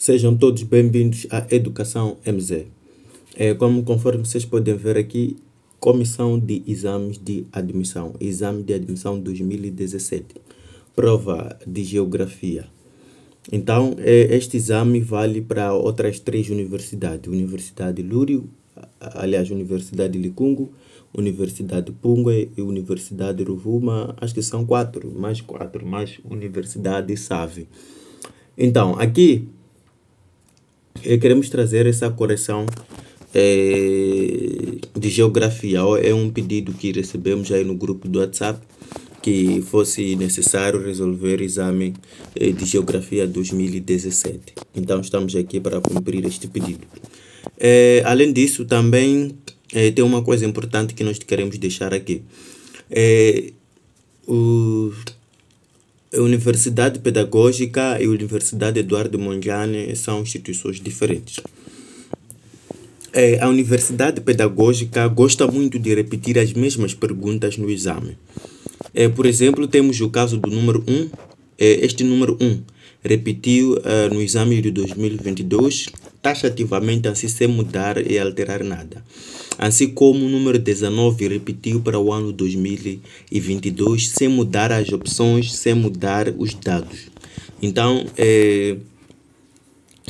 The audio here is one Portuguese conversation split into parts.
Sejam todos bem-vindos à Educação MZ. Conforme vocês podem ver aqui, Comissão de Exames de Admissão, Exame de Admissão 2017, prova de Geografia. Então, este exame vale para outras 3 universidades: Universidade Lúrio, Universidade Licungo, Universidade Pungue e Universidade Rovuma. Acho que são 4, mais Universidade Save. Então, aqui queremos trazer essa correção de geografia. É um pedido que recebemos aí no grupo do WhatsApp, que fosse necessário resolver o exame de geografia 2017. Então estamos aqui para cumprir este pedido. Além disso, também tem uma coisa importante que nós queremos deixar aqui. A Universidade Pedagógica e a Universidade Eduardo Mondlane são instituições diferentes. A Universidade Pedagógica gosta muito de repetir as mesmas perguntas no exame. Por exemplo, temos o caso do número 1. Este número 1 repetiu no exame de 2022, taxativamente, assim, sem mudar e alterar nada. Assim como o número 19 repetiu para o ano 2022, sem mudar as opções, sem mudar os dados. Então,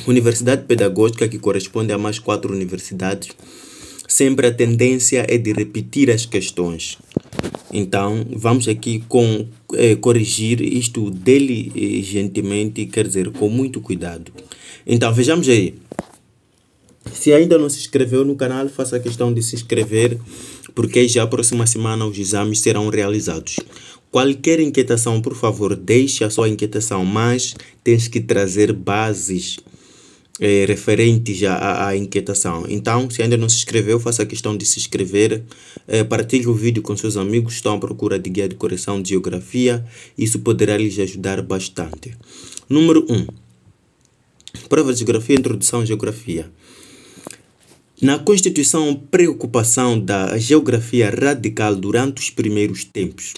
Universidade Pedagógica, que corresponde a mais 4 universidades, sempre a tendência é de repetir as questões. Então, vamos aqui corrigir isto diligentemente, quer dizer, com muito cuidado. Então, vejamos aí. Se ainda não se inscreveu no canal, faça a questão de se inscrever, porque já a próxima semana os exames serão realizados. Qualquer inquietação, por favor, deixe a sua inquietação, mas tens que trazer bases referentes à inquietação. Então, se ainda não se inscreveu, faça a questão de se inscrever, partilhe o vídeo com seus amigos que estão à procura de guia de correção de geografia. Isso poderá lhes ajudar bastante. Número 1. Prova de geografia, introdução à geografia. Na Constituição, preocupação da geografia radical durante os primeiros tempos.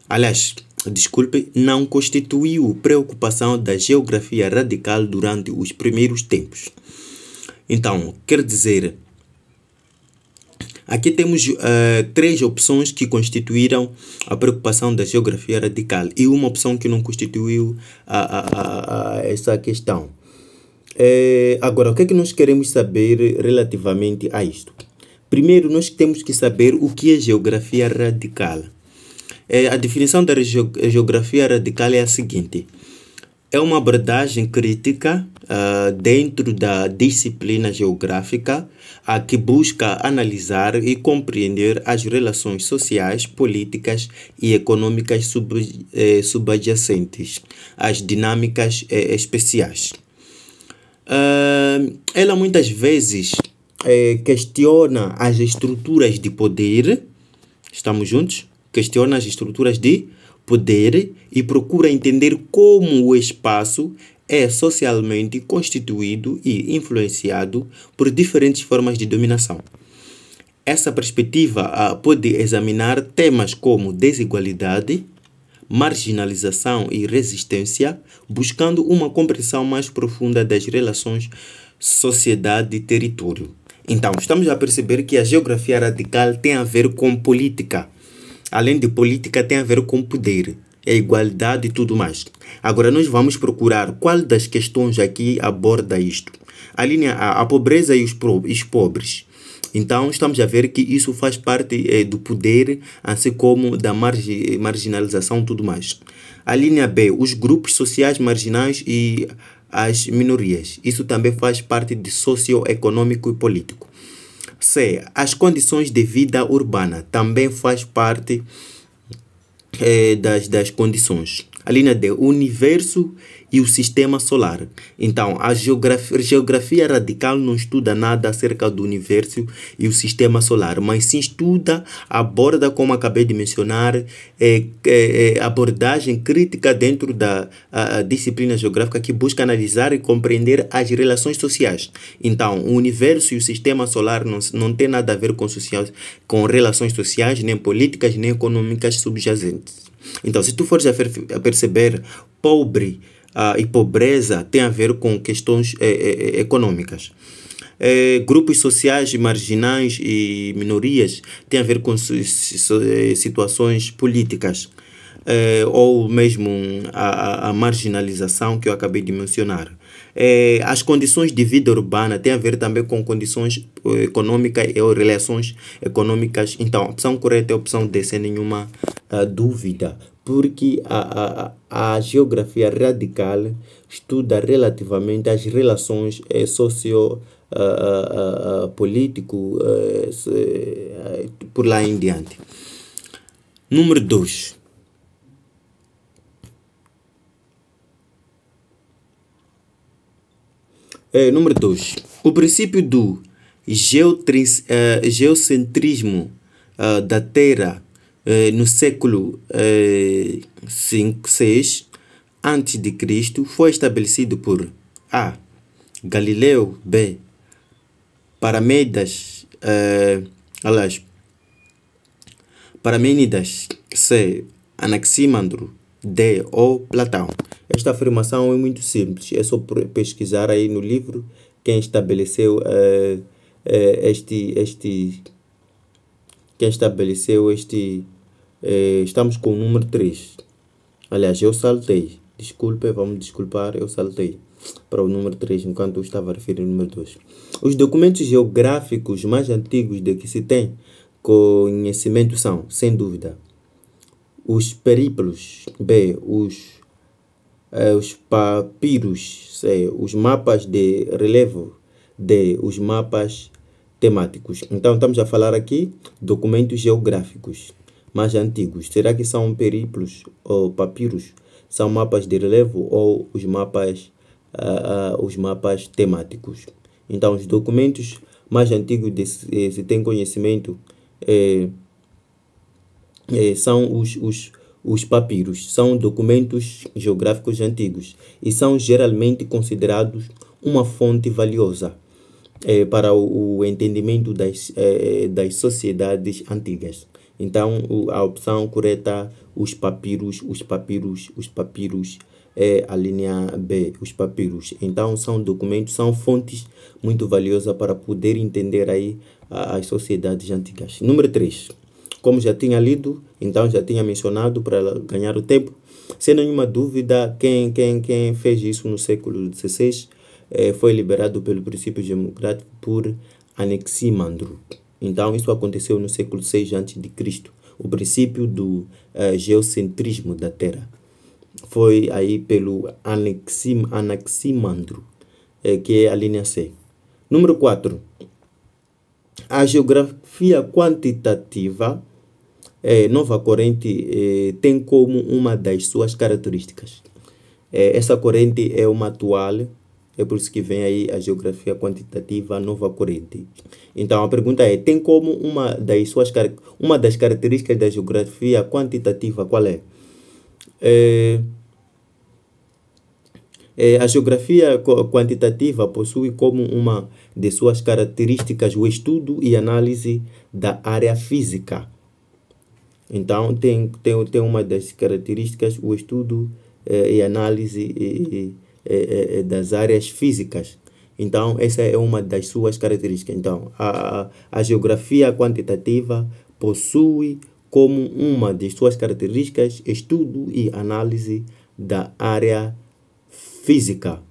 Aliás, desculpe, não constituiu preocupação da geografia radical durante os primeiros tempos. Então, quer dizer, aqui temos 3 opções que constituíram a preocupação da geografia radical e uma opção que não constituiu essa questão. Agora, o que é que nós queremos saber relativamente a isto? Primeiro, nós temos que saber o que é geografia radical. A definição da geografia radical é a seguinte: é uma abordagem crítica dentro da disciplina geográfica que busca analisar e compreender as relações sociais, políticas e econômicas subjacentes às dinâmicas especiais. Ela muitas vezes questiona as estruturas de poder. Estamos juntos? Questiona as estruturas de poder e procura entender como o espaço é socialmente constituído e influenciado por diferentes formas de dominação. Essa perspectiva pode examinar temas como desigualdade, marginalização e resistência, buscando uma compreensão mais profunda das relações sociedade e território. Então, estamos a perceber que a geografia radical tem a ver com política. Além de política, tem a ver com poder, igualdade e tudo mais. Agora, nós vamos procurar qual das questões aqui aborda isto. A linha A, a pobreza e os pobres. Então, estamos a ver que isso faz parte do poder, assim como da marginalização e tudo mais. A linha B, os grupos sociais marginais e as minorias. Isso também faz parte de socioeconômico e político. C, as condições de vida urbana. Também faz parte das condições. A linha D, o universo e o sistema solar. Então, a geografia radical não estuda nada acerca do universo e o sistema solar, mas sim aborda, como acabei de mencionar, abordagem crítica dentro da disciplina geográfica que busca analisar e compreender as relações sociais. Então, o universo e o sistema solar não tem nada a ver com relações sociais, nem políticas, nem econômicas subjacentes. Então, se tu fores a perceber, pobre e pobreza tem a ver com questões econômicas. Grupos sociais marginais e minorias tem a ver com situações políticas, ou mesmo a marginalização que eu acabei de mencionar. As condições de vida urbana têm a ver também com condições econômicas ou relações econômicas. Então, a opção correta é a opção D, sem nenhuma dúvida, porque a geografia radical estuda relativamente as relações político, por lá em diante. Número 2. Número 2. O princípio do geocentrismo da Terra no século 6 a.C. foi estabelecido por A. Galileu, B. Parmênides, C. Anaximandro, D. ou Platão. Esta afirmação é muito simples, é só pesquisar aí no livro quem estabeleceu estamos com o número 3. Aliás, eu saltei. Vamos desculpar, eu saltei para o número 3 enquanto eu estava a referir ao número 2. Os documentos geográficos mais antigos de que se tem conhecimento são, sem dúvida, os períplos, B. Os papiros, C. Os mapas de relevo, D. Os mapas temáticos. Então, estamos a falar aqui documentos geográficos mais antigos. Será que são períplos ou papiros? São mapas de relevo ou os mapas temáticos? Então, os documentos mais antigos se tem conhecimento são os papiros. São documentos geográficos antigos e são geralmente considerados uma fonte valiosa para o entendimento das sociedades antigas. Então, a opção correta, os papiros é a linha B, os papiros. Então, são documentos, são fontes muito valiosas para poder entender aí as sociedades antigas. Número 3. Como já tinha lido, então já tinha mencionado para ganhar o tempo, sem nenhuma dúvida, quem fez isso no século XVI foi liberado pelo princípio democrático por Anaximandro. Então, isso aconteceu no século VI a.C. O princípio do geocentrismo da Terra foi aí pelo Anaximandro, que é a linha C. Número 4. A geografia quantitativa nova corrente tem como uma das suas características. Essa corrente é uma atual, é por isso que vem aí a geografia quantitativa nova corrente. Então a pergunta é, tem como uma das características da geografia quantitativa qual é? A geografia quantitativa possui como uma de suas características o estudo e análise da área física. Então, tem uma das características o estudo e análise das áreas físicas. Então, essa é uma das suas características. Então, a geografia quantitativa possui como uma de suas características estudo e análise da área física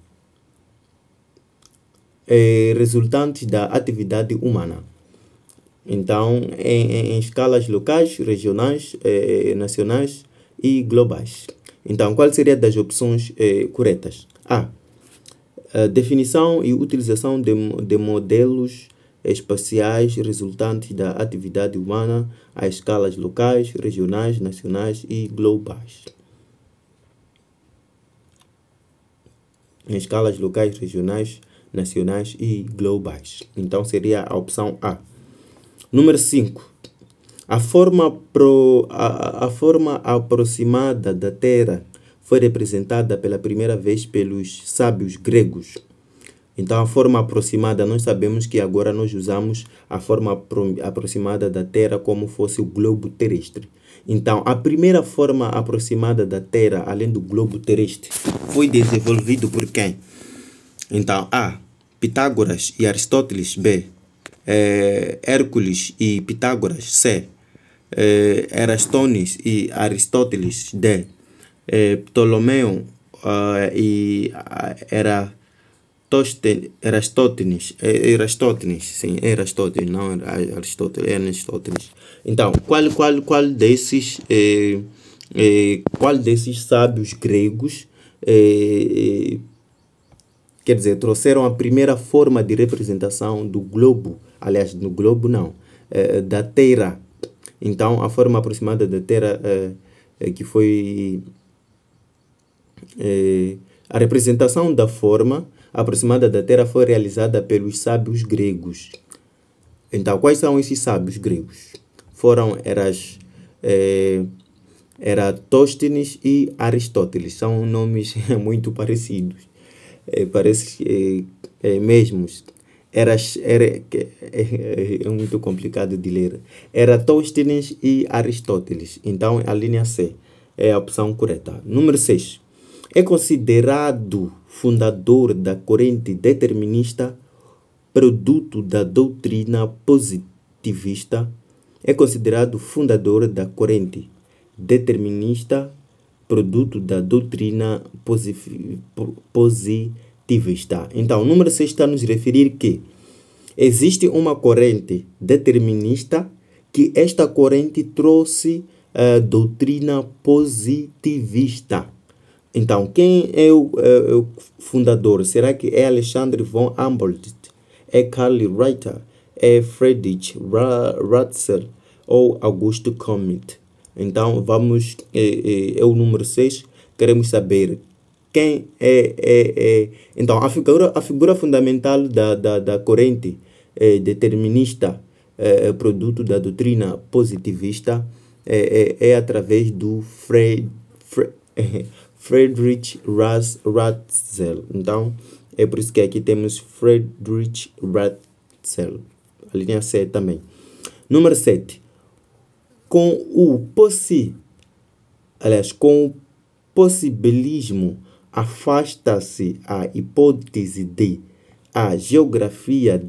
resultantes da atividade humana. Então, em escalas locais, regionais, nacionais e globais. Então, qual seria das opções corretas? A. Definição e utilização de modelos espaciais resultantes da atividade humana a escalas locais, regionais, nacionais e globais. Em escalas locais, regionais, nacionais e globais. Então, seria a opção A. Número 5. A forma aproximada da Terra foi representada pela primeira vez pelos sábios gregos. Então, a forma aproximada, nós sabemos que agora nós usamos a forma aproximada da Terra como fosse o globo terrestre. Então, a primeira forma aproximada da Terra, além do globo terrestre, foi desenvolvido por quem? Então, A. Pitágoras e Aristóteles. B. Hércules e Pitágoras. C. Eratóstenes e Aristóteles. D. Ptolomeu e Eratóstenes, sim, Eratóstenes, não Aristóteles. Então, qual desses sábios gregos quer dizer, trouxeram a primeira forma de representação do globo, aliás, no globo não, da Terra. Então, a forma aproximada da Terra que foi a representação da forma aproximada da Terra foi realizada pelos sábios gregos. Então, quais são esses sábios gregos? Foram Eratóstenes e Aristóteles. São nomes muito parecidos. Parece mesmos. É muito complicado de ler. Eratóstenes e Aristóteles. Então, a linha C é a opção correta. Número 6. É considerado fundador da corrente determinista, produto da doutrina positivista. É considerado fundador da corrente determinista, produto da doutrina positivista. Então, o número 6 está a nos referir que existe uma corrente determinista que esta corrente trouxe a doutrina positivista. Então, quem é o fundador? Será que é Alexander von Humboldt? É Karl Reiter? É Friedrich Ratzel? Ou Augusto Comte? Então, vamos... é o número 6. Queremos saber quem Então, a figura fundamental da corrente determinista, produto da doutrina positivista, é através do Friedrich Ratzel. Então, é por isso que aqui temos Friedrich Ratzel. A linha C também. Número 7. Com o possibilismo, afasta-se a hipótese de a geografia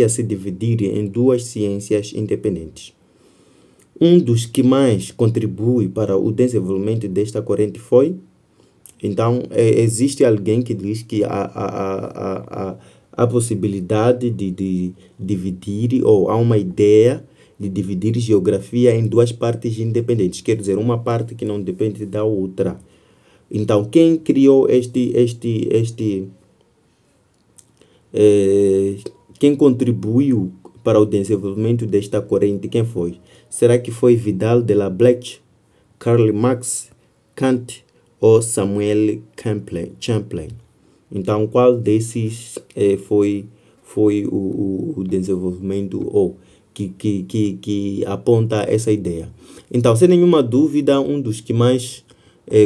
se dividir em duas ciências independentes. Um dos que mais contribui para o desenvolvimento desta corrente foi... Então, existe alguém que diz que a possibilidade de dividir, ou há uma ideia de dividir geografia em duas partes independentes. Quer dizer, uma parte que não depende da outra. Então, quem criou quem contribuiu para o desenvolvimento desta corrente, quem foi? Será que foi Vidal de la Bleche, Karl Marx, Kant ou Samuel Champlain? Então, qual desses foi o desenvolvimento ou que aponta essa ideia? Então, sem nenhuma dúvida, um dos que mais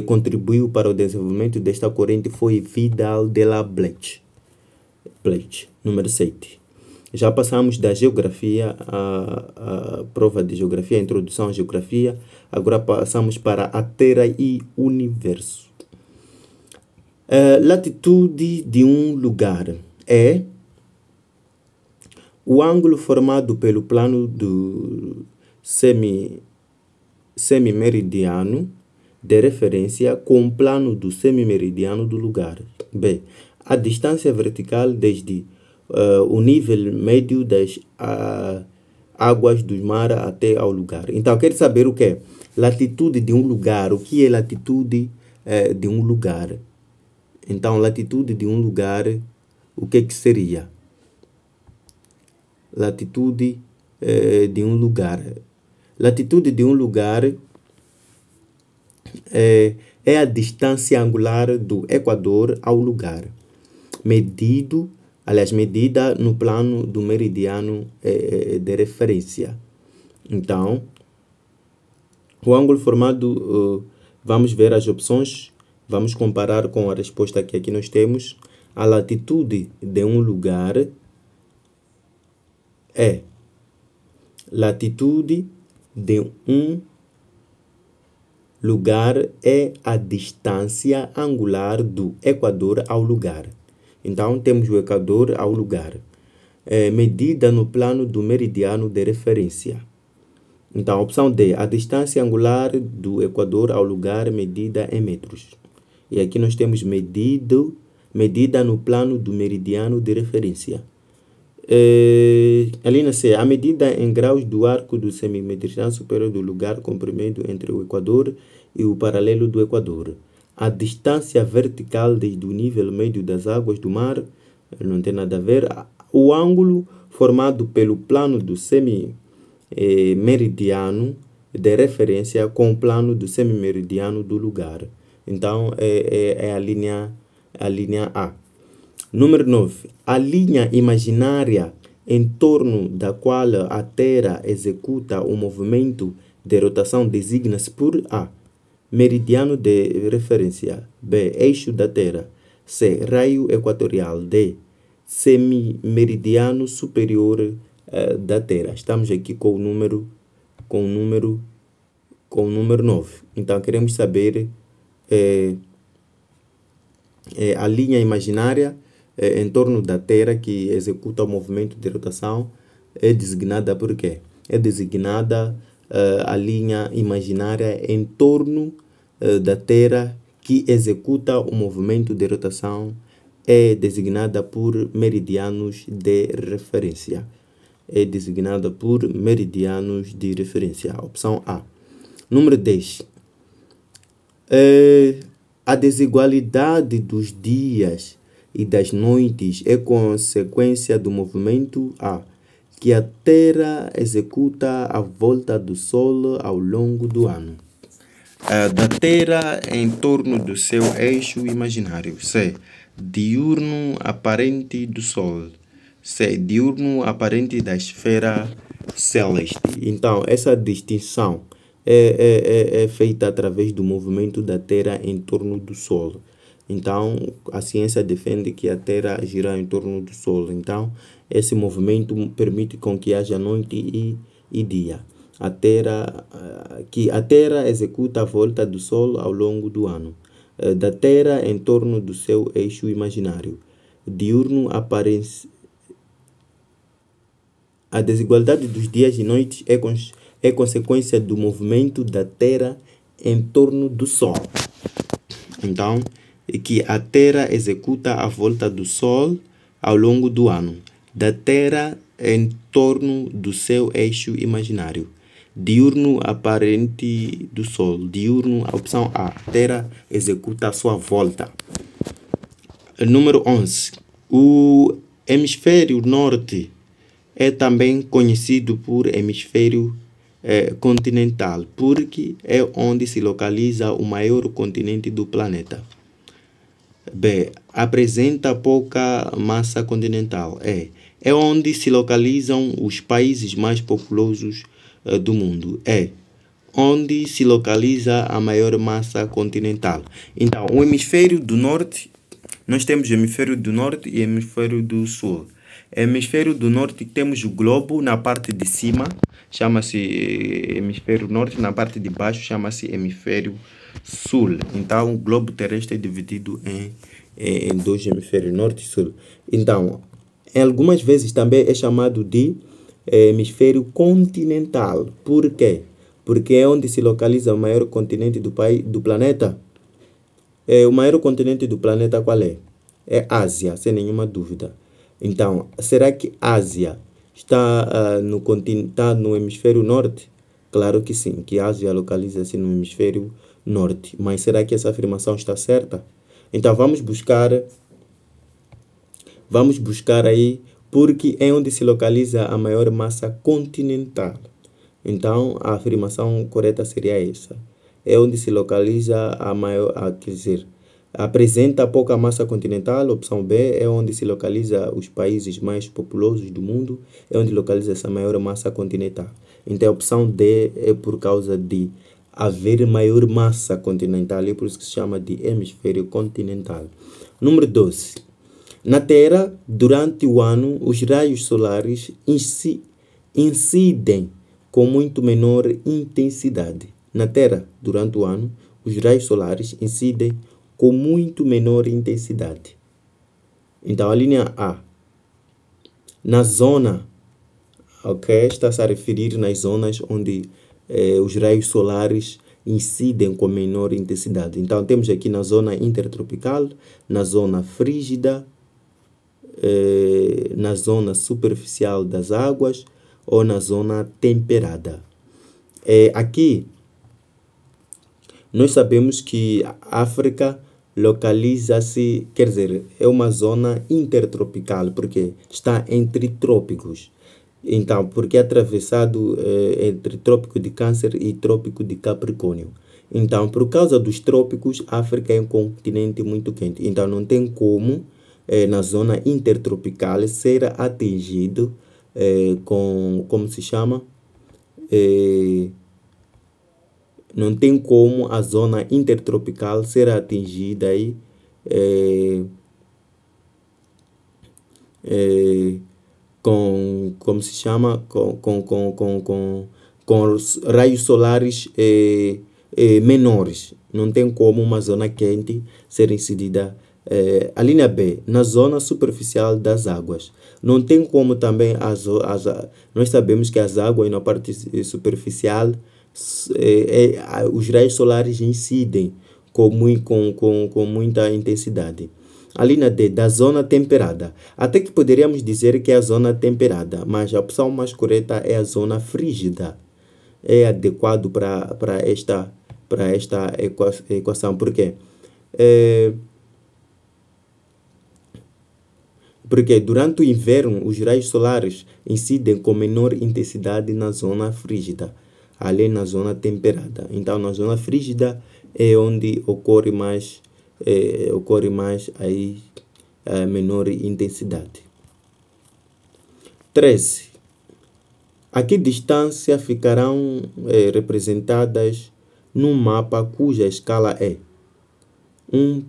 contribuiu para o desenvolvimento desta corrente foi Vidal de la Bleche. Número 7. Já passamos da geografia, a prova de geografia, a introdução à geografia. Agora passamos para a Terra e o Universo. Latitude de um lugar é o ângulo formado pelo plano do semimeridiano de referência com o plano do semimeridiano do lugar. B. A distância vertical desde o nível médio das águas do mar até ao lugar. Então, quer saber o que é? Latitude de um lugar. O que é latitude de um lugar? Então, latitude de um lugar, o que seria? Latitude de um lugar. Latitude de um lugar é a distância angular do Equador ao lugar, medida no plano do meridiano de referência. Então, o ângulo formado, vamos ver as opções, vamos comparar com a resposta que aqui nós temos. A latitude de um lugar é latitude de um lugar é a distância angular do Equador ao lugar. Então, temos o Equador ao lugar. Medida no plano do meridiano de referência. Então, opção D, a distância angular do Equador ao lugar medida em metros. E aqui nós temos medida no plano do meridiano de referência. A linha C, a medida em graus do arco do semimeridiano superior do lugar comprimido entre o Equador e o paralelo do Equador. A distância vertical desde o nível médio das águas do mar, não tem nada a ver. O ângulo formado pelo plano do semimeridiano de referência com o plano do semimeridiano do lugar. Então, é a linha A. Número 9. A linha imaginária em torno da qual a Terra executa o movimento de rotação designa-se por A. Meridiano de referência. B. Eixo da Terra. C. Raio equatorial. D. Semimeridiano superior da Terra. Estamos aqui com o número 9. Então, queremos saber a linha imaginária em torno da Terra que executa o movimento de rotação é designada por quê? É designada a linha imaginária em torno da Terra que executa o movimento de rotação é designada por meridianos de referência. É designada por meridianos de referência. Opção A. Número 10. A desigualdade dos dias e das noites é consequência do movimento A, que a Terra executa à volta do Sol ao longo do ano. Da Terra em torno do seu eixo imaginário. C. Diurno aparente do Sol. C. Diurno aparente da esfera celeste. Então, essa distinção é feita através do movimento da Terra em torno do Sol. Então, a ciência defende que a Terra gira em torno do Sol. Então, esse movimento permite com que haja noite e dia. Que a Terra executa a volta do Sol ao longo do ano. Da Terra em torno do seu eixo imaginário. Diurno aparece. A desigualdade dos dias e noites é consequência do movimento da Terra em torno do Sol. Então, que a Terra executa a volta do Sol ao longo do ano. Da Terra em torno do seu eixo imaginário. Diurno aparente do Sol. Diurno, a opção A. Terra executa a sua volta. Número 11. O hemisfério norte é também conhecido por hemisfério continental, porque é onde se localiza o maior continente do planeta. B. Apresenta pouca massa continental. É onde se localizam os países mais populosos do mundo. Onde se localiza a maior massa continental. Então, o hemisfério do norte, nós temos o hemisfério do norte e o hemisfério do sul. Hemisfério do norte temos o globo na parte de cima, chama-se hemisfério norte, na parte de baixo chama-se hemisfério sul. Então, o globo terrestre é dividido em dois hemisférios, norte e sul. Então, algumas vezes também é chamado de hemisfério continental. Por quê? Porque é onde se localiza o maior continente do planeta. O maior continente do planeta qual é? É Ásia, sem nenhuma dúvida. Então, será que Ásia está no hemisfério norte? Claro que sim, que Ásia localiza-se no hemisfério norte. Mas será que essa afirmação está certa? Então, vamos buscar aí, porque é onde se localiza a maior massa continental. Então, a afirmação correta seria essa. É onde se localiza a maior, quer dizer, apresenta pouca massa continental. Opção B é onde se localiza os países mais populosos do mundo. É onde localiza essa maior massa continental. Então, a opção D é por causa de haver maior massa continental. É por isso que se chama de hemisfério continental. Número 12. Na Terra, durante o ano, os raios solares incidem com muito menor intensidade. Na Terra, durante o ano, os raios solares incidem com muito menor intensidade. Então, a linha A, na zona, ok, está-se a referir nas zonas onde os raios solares incidem com menor intensidade. Então, temos aqui na zona intertropical, na zona frígida, na zona superficial das águas ou na zona temperada. Aqui, nós sabemos que a África localiza-se, quer dizer, é uma zona intertropical, porque está entre trópicos. Então, porque é atravessado entre Trópico de Câncer e Trópico de Capricórnio. Então, por causa dos trópicos, a África é um continente muito quente. Então, não tem como, na zona intertropical, ser atingido com, como se chama? Não tem como a zona intertropical ser atingida aí, com, como se chama, com raios solares menores. Não tem como uma zona quente ser incidida. A linha B, na zona superficial das águas. Não tem como também, nós sabemos que as águas na parte superficial, os raios solares incidem com muita intensidade. A linha D, da zona temperada. Até que poderíamos dizer que é a zona temperada, mas a opção mais correta é a zona frígida. É adequado para esta equação. Por quê? Porque durante o inverno, os raios solares incidem com menor intensidade na zona frígida, além na zona temperada. Então, na zona frígida é onde ocorre mais aí a menor intensidade. 13. A que distância ficarão representadas num mapa cuja escala é 1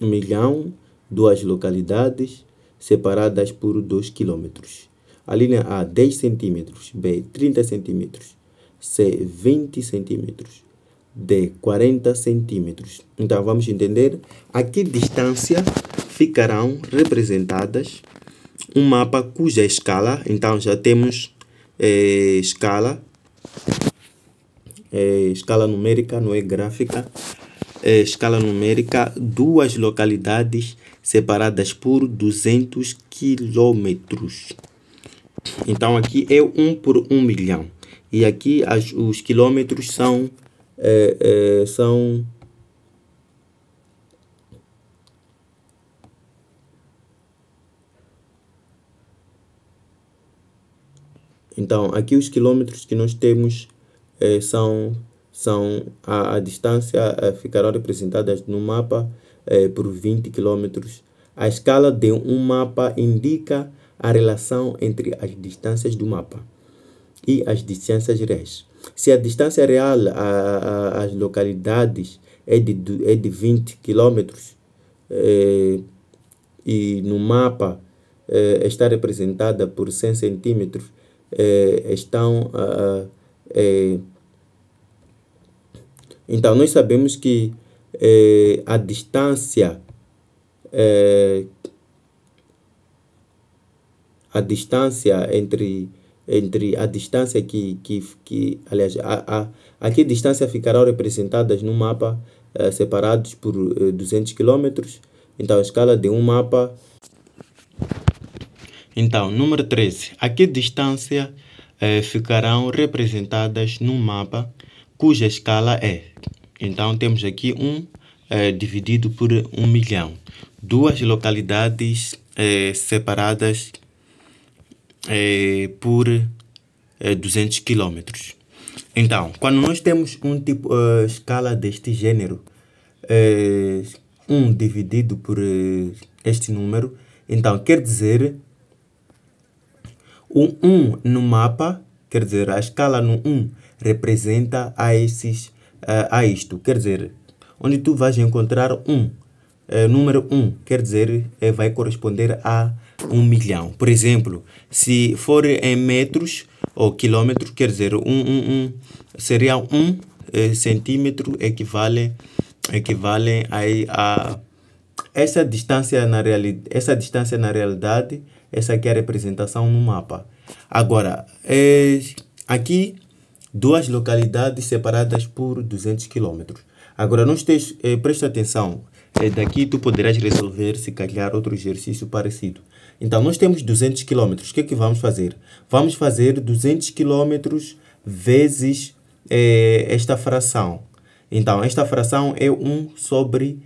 milhão, duas localidades separadas por 2 km. A linha A, 10 centímetros, B, 30 centímetros, C, 20 centímetros, D, 40 centímetros. Então, vamos entender a que distância ficarão representadas um mapa cuja escala, então já temos escala numérica, não é gráfica, escala numérica, duas localidades separadas por 200 quilômetros. Então, aqui é 1 por 1 milhão. E aqui os quilômetros são então, aqui os quilômetros que nós temos são a distância ficarão representadas no mapa por 20 quilômetros. A escala de um mapa indica a relação entre as distâncias do mapa e as distâncias reais. Se a distância real às localidades é de 20 quilômetros e no mapa está representada por 100 centímetros, então, nós sabemos que a distância entre a distância aliás, a que distância ficarão representadas no mapa separados por 200 quilômetros. Então, a escala de um mapa. Então, número 13. A que distância ficarão representadas no mapa cuja escala é? Então, temos aqui dividido por 1 milhão. Duas localidades separadas por 200 quilômetros. Então, quando nós temos escala deste gênero, 1 dividido por este número, então quer dizer, o 1 no mapa, quer dizer, a escala no 1 representa a isto. Quer dizer, onde tu vais encontrar número 1, quer dizer, vai corresponder a 1 milhão. Por exemplo, se for em metros ou quilômetros, quer dizer, seria 1 centímetro equivale aí a essa distância na realidade, essa aqui é a representação no mapa. Agora, aqui duas localidades separadas por 200 quilômetros. Agora, presta atenção, daqui tu poderás resolver, se calhar, outro exercício parecido. Então, nós temos 200 quilômetros. O que é que vamos fazer? Vamos fazer 200 quilômetros vezes esta fração. Então, esta fração é 1 sobre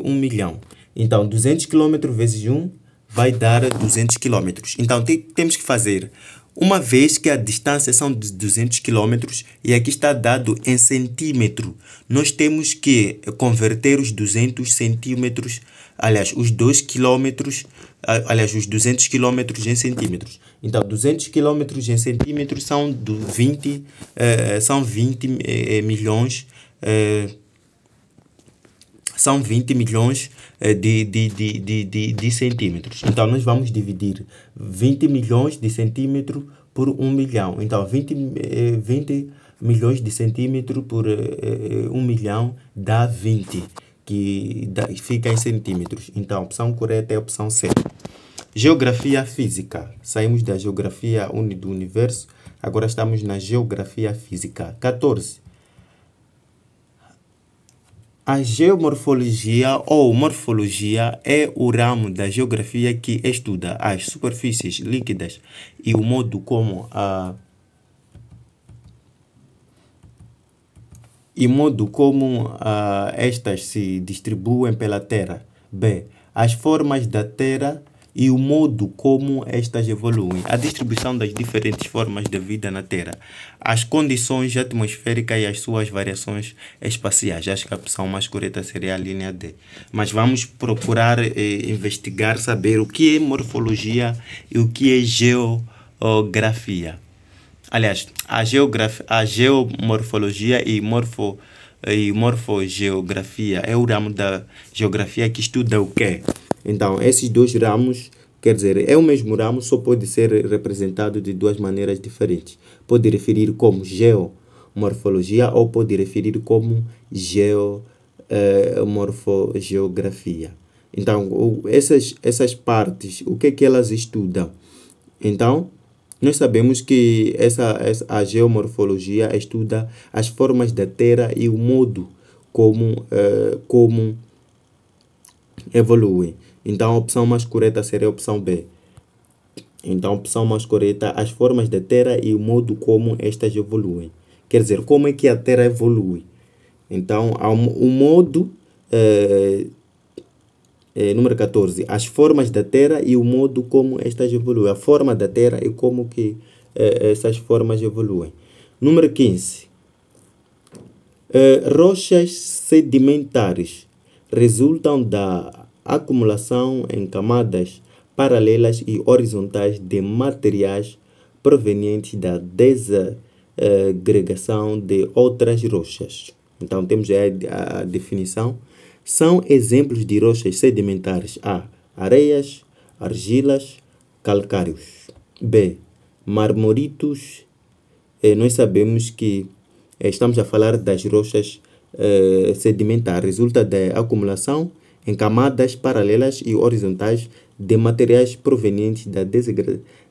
1 milhão. Então, 200 km vezes 1 vai dar 200 km. Então, temos que fazer, uma vez que a distância são de 200 km e aqui está dado em centímetro, nós temos que converter os 200 centímetros, aliás, os 2 quilômetros, aliás, os 200 quilômetros em centímetros. Então, 200 quilômetros em centímetros são 20 milhões. São 20 milhões de centímetros. Então, nós vamos dividir 20 milhões de centímetros por 1 milhão. Então, 20 milhões de centímetros por 1 milhão dá 20, que fica em centímetros. Então, a opção correta é a opção C. Geografia física. Saímos da geografia do universo, agora estamos na geografia física. 14. A geomorfologia ou morfologia é o ramo da geografia que estuda as superfícies líquidas e o modo como estas se distribuem pela Terra. B. As formas da Terra e o modo como estas evoluem. A distribuição das diferentes formas de vida na Terra. As condições atmosféricas e as suas variações espaciais. Acho que a opção mais correta seria a linha D. Mas vamos procurar investigar, saber o que é morfologia e o que é geografia. Aliás, a geomorfologia e morfogeografia é o ramo da geografia que estuda o quê? Então, esses dois ramos, quer dizer, é o mesmo ramo, só pode ser representado de duas maneiras diferentes. Pode referir como geomorfologia ou pode referir como morfogeografia. Então, essas partes, o que é que elas estudam? Então, nós sabemos que a geomorfologia estuda as formas da Terra e o modo como evoluem. Então, a opção mais correta seria a opção B. Então, a opção mais correta, as formas da Terra e o modo como estas evoluem. Quer dizer, como é que a Terra evolui. Então, o modo, número 14, as formas da Terra e o modo como estas evoluem. A forma da Terra e como que essas formas evoluem. Número 15, rochas sedimentares resultam da acumulação em camadas paralelas e horizontais de materiais provenientes da desagregação de outras rochas. Então, temos a definição. São exemplos de rochas sedimentares: A. Areias, argilas, calcários. B. Marmoritos. Nós sabemos que estamos a falar das rochas sedimentares. Resulta da acumulação em camadas paralelas e horizontais de materiais provenientes da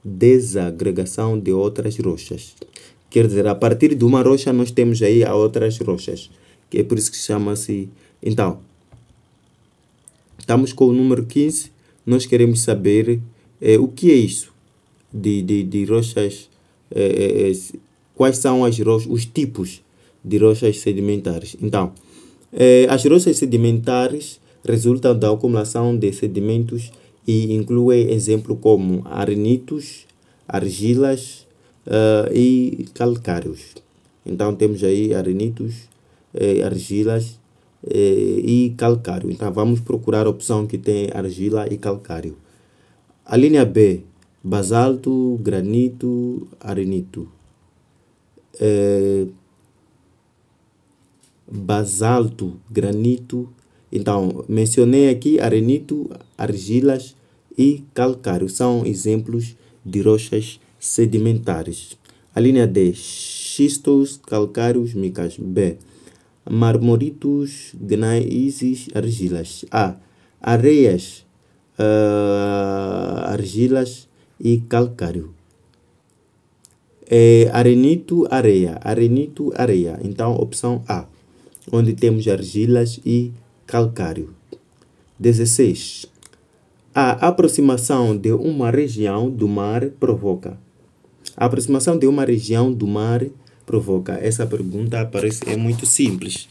desagregação de outras rochas. Quer dizer, a partir de uma rocha nós temos aí a outras rochas, que é por isso que chama-se. Então, estamos com o número 15, nós queremos saber o que é isso de rochas, quais são os tipos de rochas sedimentares. Então, as rochas sedimentares resultam da acumulação de sedimentos e incluem exemplos como arenitos, argilas e calcários. Então, temos aí arenitos, argilas e calcário. Então, vamos procurar a opção que tem argila e calcário. A linha B, basalto, granito, arenito. Basalto, granito. Então, mencionei aqui arenito, argilas e calcário são exemplos de rochas sedimentares. A linha D, xistos, calcários, micas. B, marmoritos, gneisses, argilas. A, areias, argilas e calcário. Arenito, areia. Arenito, areia. Então, opção A, onde temos argilas e calcário. 16. A aproximação de uma região do mar provoca. A aproximação de uma região do mar provoca. Essa pergunta é muito simples.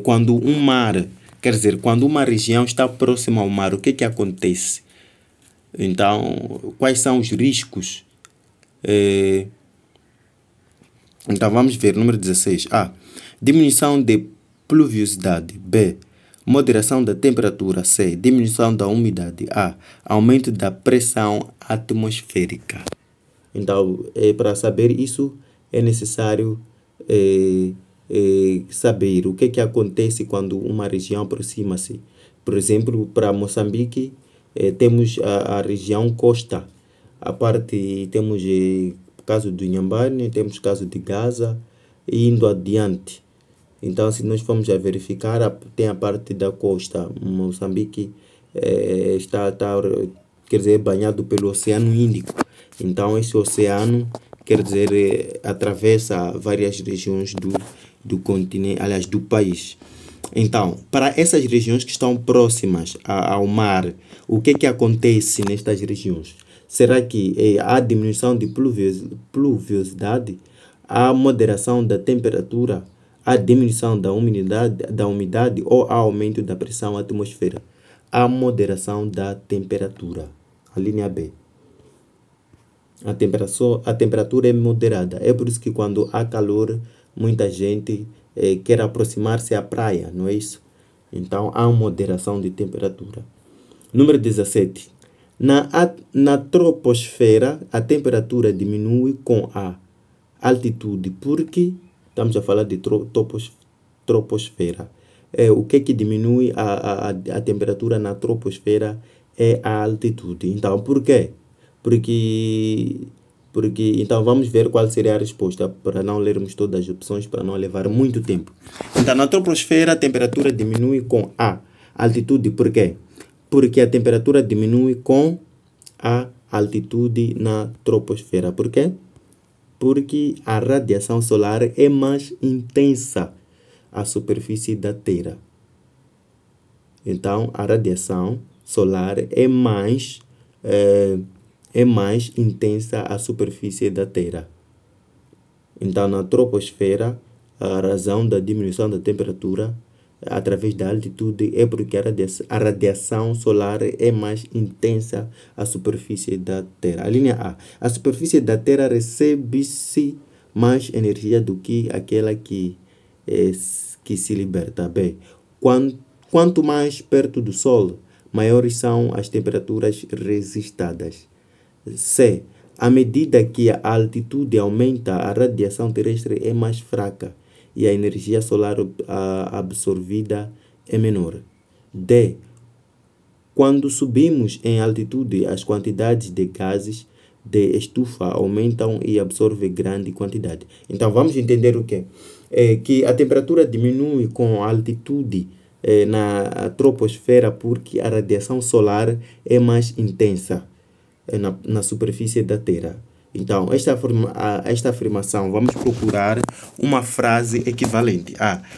Quando um mar, quer dizer, quando uma região está próxima ao mar, o que acontece? Então, quais são os riscos? Então, vamos ver. Número 16. A, diminuição de pluviosidade. B, moderação da temperatura. C, diminuição da umidade. A, aumento da pressão atmosférica. Então, para saber isso, é necessário saber o que acontece quando uma região aproxima-se. Por exemplo, para Moçambique, temos a região costa. A parte, temos o caso do Inhambane, temos o caso de Gaza, e indo adiante. Então, se nós formos a verificar, tem a parte da costa. Moçambique está quer dizer, banhado pelo Oceano Índico. Então, esse oceano, quer dizer, atravessa várias regiões do continente, aliás, do país. Então, para essas regiões que estão próximas ao mar, o que acontece nestas regiões? Será que há diminuição de pluviosidade, há moderação da temperatura, há diminuição da umidade ou há aumento da pressão atmosférica? Há moderação da temperatura. A linha B. A temperatura é moderada. É por isso que quando há calor, muita gente quer aproximar-se à praia, não é isso? Então, há moderação de temperatura. Número 17. Na troposfera, a temperatura diminui com a altitude, porque estamos a falar de troposfera. O que diminui a temperatura na troposfera é a altitude. Então, por quê? Porque então vamos ver qual seria a resposta, para não lermos todas as opções, para não levar muito tempo. Então, na troposfera, a temperatura diminui com a altitude. Por quê? Porque a temperatura diminui com a altitude na troposfera. Por quê? Porque a radiação solar é mais intensa à superfície da Terra. Então, a radiação solar é mais intensa à superfície da Terra. Então, na troposfera, a razão da diminuição da temperatura através da altitude é porque a radiação solar é mais intensa à superfície da Terra. A linha A. A superfície da Terra recebe-se mais energia do que aquela que se liberta. B. Quanto mais perto do Sol, maiores são as temperaturas registradas. C. À medida que a altitude aumenta, a radiação terrestre é mais fraca e a energia solar absorvida é menor. D. Quando subimos em altitude, as quantidades de gases de estufa aumentam e absorvem grande quantidade. Então, vamos entender o quê? Que a temperatura diminui com a altitude na troposfera porque a radiação solar é mais intensa na superfície da Terra. Então, esta afirmação, vamos procurar uma frase equivalente.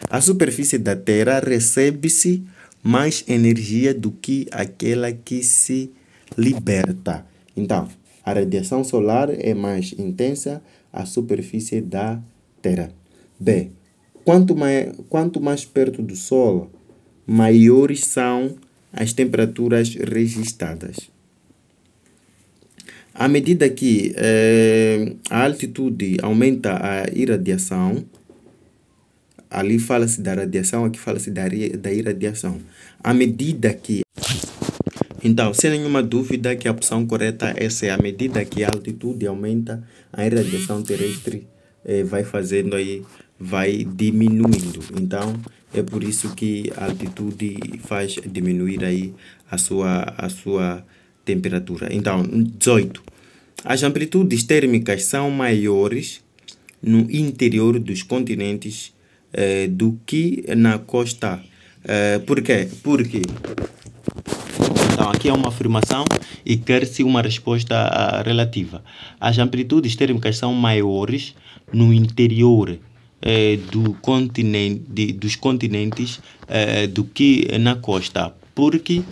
A superfície da Terra recebe-se mais energia do que aquela que se liberta. Então, a radiação solar é mais intensa à superfície da Terra. B. Quanto mais perto do Sol, maiores são as temperaturas registradas. À medida que a altitude aumenta a irradiação, ali fala-se da radiação, aqui fala-se da irradiação. À medida que... Então, sem nenhuma dúvida que a opção correta é essa. À medida que a altitude aumenta, a irradiação terrestre vai diminuindo. Então, é por isso que a altitude faz diminuir aí a sua temperatura. Então, 18. As amplitudes térmicas são maiores no interior dos continentes do que na costa. Por quê? Porque então, aqui é uma afirmação e quer-se uma resposta relativa. As amplitudes térmicas são maiores no interior dos continentes do que na costa. Porque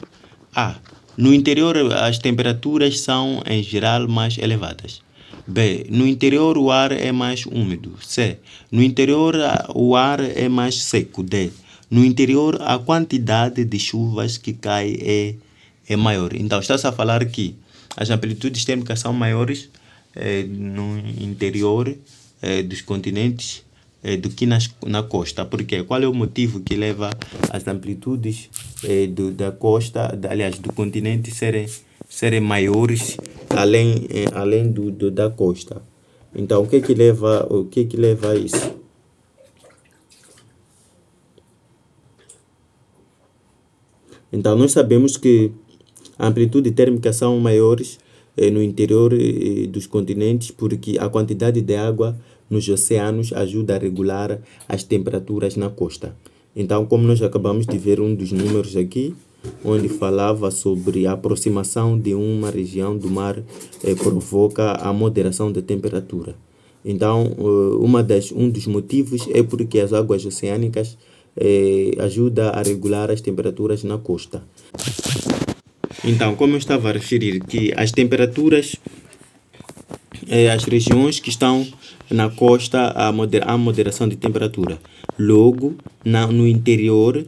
no interior as temperaturas são em geral mais elevadas. B. No interior o ar é mais úmido. C. No interior o ar é mais seco. D. No interior a quantidade de chuvas que cai é maior. Então está-se a falar que as amplitudes térmicas são maiores no interior dos continentes do que na costa. Por quê? Qual é o motivo que leva as amplitudes da costa, aliás, do continente serem maiores além da costa? Então, o que leva a isso? Então, nós sabemos que a amplitude térmica são maiores no interior dos continentes porque a quantidade de água nos oceanos ajuda a regular as temperaturas na costa. Então, como nós acabamos de ver um dos números aqui, onde falava sobre a aproximação de uma região do mar provoca a moderação da temperatura. Então, um dos motivos é porque as águas oceânicas ajudam a regular as temperaturas na costa. Então, como eu estava a referir, que as temperaturas, as regiões que estão na costa, há moderação de temperatura. Logo, no interior,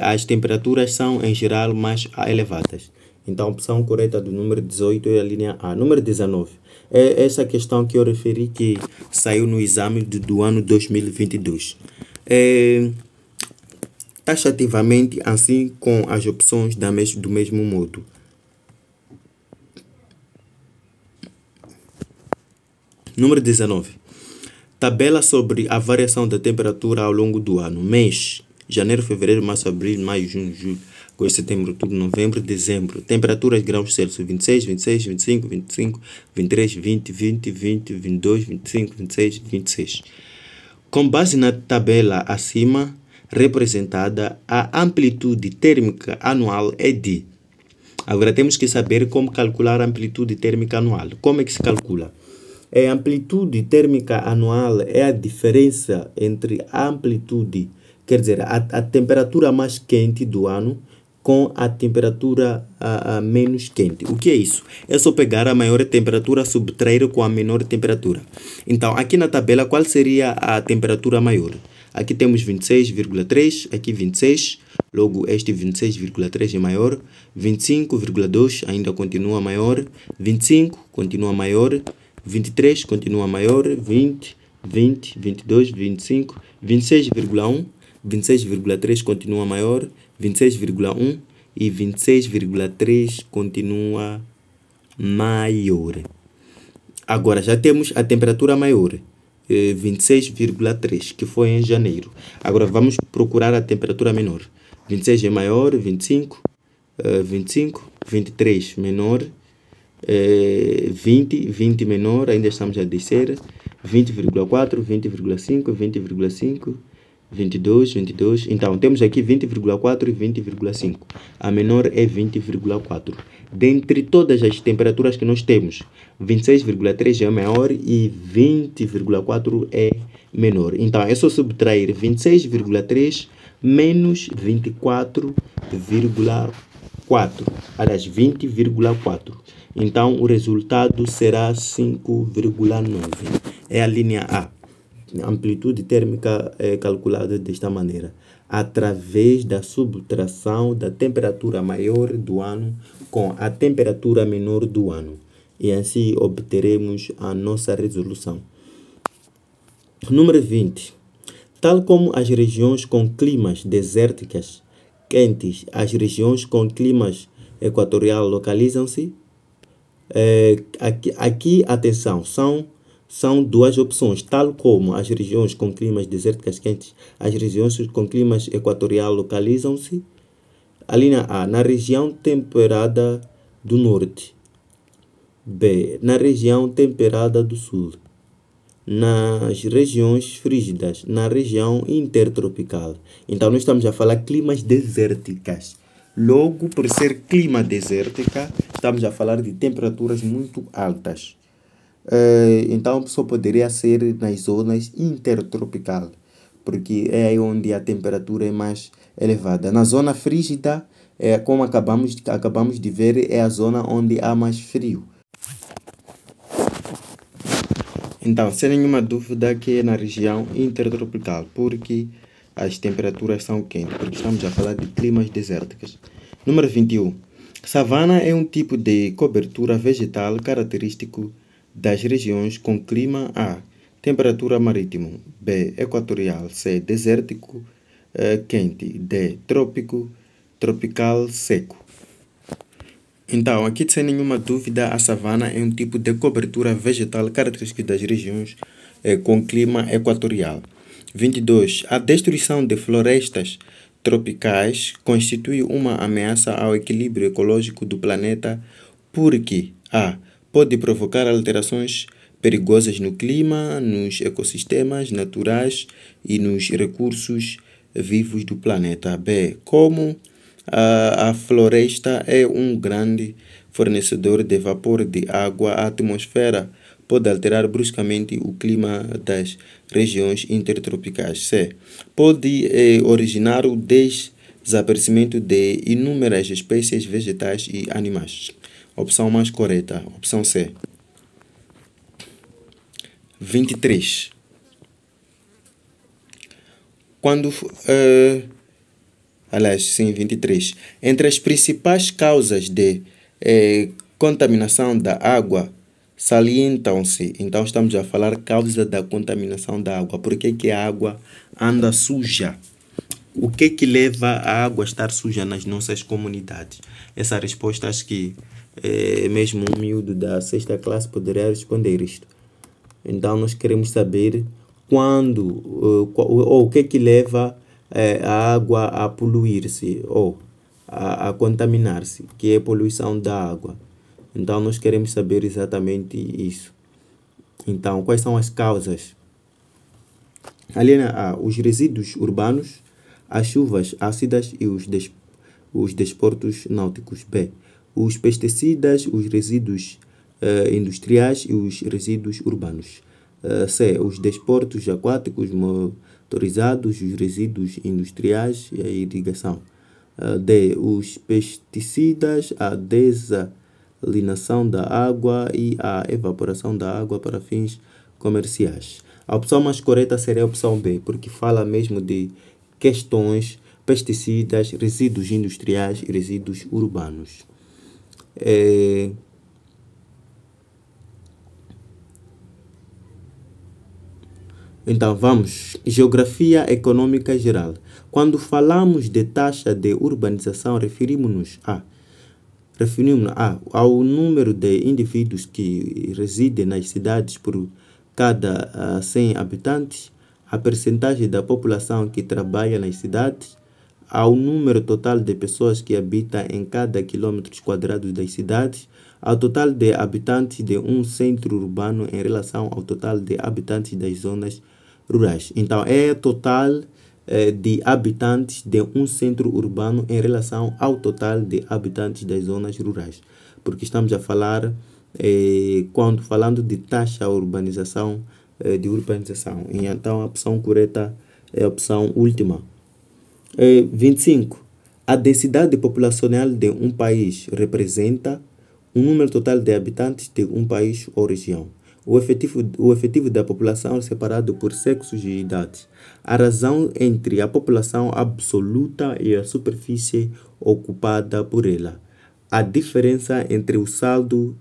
as temperaturas são, em geral, mais elevadas. Então, a opção correta do número 18 é a linha A. Número 19. É essa questão que eu referi que saiu no exame do ano 2022. Taxativamente, assim com as opções do mesmo modo. Número 19. Tabela sobre a variação da temperatura ao longo do ano. Mês: janeiro, fevereiro, março, abril, maio, junho, julho, agosto, setembro, outubro, novembro, dezembro. Temperaturas graus Celsius: 26, 26, 25, 25, 23, 20, 20, 20, 22, 25, 26, 26. Com base na tabela acima representada, a amplitude térmica anual é de... Agora temos que saber como calcular a amplitude térmica anual. Como é que se calcula? A amplitude térmica anual é a diferença entre a amplitude, quer dizer, a temperatura mais quente do ano com a temperatura menos quente. O que é isso? É só pegar a maior temperatura, subtrair com a menor temperatura. Então, aqui na tabela, qual seria a temperatura maior? Aqui temos 26,3, aqui 26, logo este 26,3 é maior, 25,2 ainda continua maior, 25 continua maior, 23 continua maior, 20, 20, 22, 25, 26,1, 26,3 continua maior, 26,1 e 26,3 continua maior. Agora já temos a temperatura maior, 26,3, que foi em janeiro. Agora vamos procurar a temperatura menor. 26 é maior, 25, 25, 23 menor, 20 menor, ainda estamos a descer, 20,4, 20,5, 20,5, 22. Então, temos aqui 20,4 e 20,5. A menor é 20,4. Dentre todas as temperaturas que nós temos, 26,3 é maior e 20,4 é menor. Então, é só subtrair 26,3 menos 24,4. Aliás, 20,4. Então, o resultado será 5,9. É a linha A. A amplitude térmica é calculada desta maneira, através da subtração da temperatura maior do ano com a temperatura menor do ano. E assim obteremos a nossa resolução. Número 20. Tal como as regiões com climas desérticas quentes, as regiões com climas equatorial localizam-se. Aqui, atenção, são duas opções, tal como as regiões com climas desérticas quentes, as regiões com climas equatorial localizam-se. A linha A, na região temperada do norte. B. Na região temperada do sul. Nas regiões frígidas, na região intertropical. Então, nós estamos a falar climas desérticas. Logo, por ser clima desértica, estamos a falar de temperaturas muito altas. Então, só poderia ser nas zonas intertropical, porque é aí onde a temperatura é mais elevada. Na zona frígida, como acabamos de ver, é a zona onde há mais frio. Então, sem nenhuma dúvida que é na região intertropical, porque as temperaturas são quentes, porque estamos a falar de climas desérticos. Número 21. Savana é um tipo de cobertura vegetal característico das regiões com clima A. Temperatura marítimo. B. Equatorial. C. Desértico quente. D. Trópico tropical seco. Então, aqui sem nenhuma dúvida, a savana é um tipo de cobertura vegetal característica das regiões com clima equatorial. 22. A destruição de florestas tropicais constitui uma ameaça ao equilíbrio ecológico do planeta porque a. Pode provocar alterações perigosas no clima, nos ecossistemas naturais e nos recursos vivos do planeta. B. Como a floresta é um grande fornecedor de vapor de água, a atmosfera pode alterar bruscamente o clima das regiões intertropicais. C. Pode originar o desaparecimento de inúmeras espécies vegetais e animais. Opção mais correta, opção C. 23. Aliás, sim, 23. Entre as principais causas de contaminação da água, salientam-se. Então, estamos a falar causa da contaminação da água. Por que a água anda suja? O que leva a água a estar suja nas nossas comunidades? Essa resposta, acho que mesmo um miúdo da sexta classe poderia responder isto. Então, nós queremos saber quando, ou o que leva a água a poluir-se ou a contaminar-se, que é a poluição da água. Então, nós queremos saber exatamente isso. Então, quais são as causas? Além os resíduos urbanos, as chuvas ácidas e os desportos náuticos. B. Os pesticidas, os resíduos industriais e os resíduos urbanos. C. Os desportos aquáticos motorizados, os resíduos industriais e a irrigação. D. Os pesticidas, a desalinação da água e a evaporação da água para fins comerciais. A opção mais correta seria a opção B, porque fala mesmo de questões pesticidas, resíduos industriais e resíduos urbanos. Então, vamos. Geografia econômica geral. Quando falamos de taxa de urbanização, referimos-nos ao número de indivíduos que residem nas cidades por cada 100 habitantes, a percentagem da população que trabalha nas cidades, ao número total de pessoas que habitam em cada quilômetro quadrado das cidades, ao total de habitantes de um centro urbano em relação ao total de habitantes das zonas rurais. Então, é o total de habitantes de um centro urbano em relação ao total de habitantes das zonas rurais. Porque estamos a falar, quando falando de taxa de urbanização, E então, a opção correta é a opção última. 25. A densidade populacional de um país representa o número total de habitantes de um país ou região. O efetivo da população é separado por sexos e idades. A razão entre a população absoluta e a superfície ocupada por ela. A diferença entre o saldo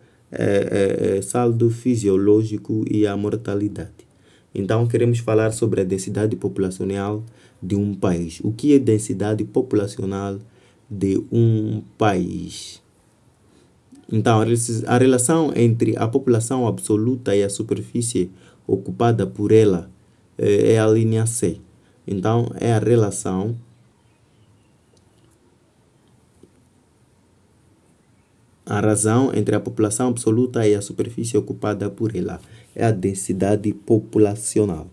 fisiológico e a mortalidade. Então, queremos falar sobre a densidade populacional de um país. O que é densidade populacional de um país? Então, a relação entre a população absoluta e a superfície ocupada por ela é a linha C. Então, é a relação A razão entre a população absoluta e a superfície ocupada por ela é a densidade populacional.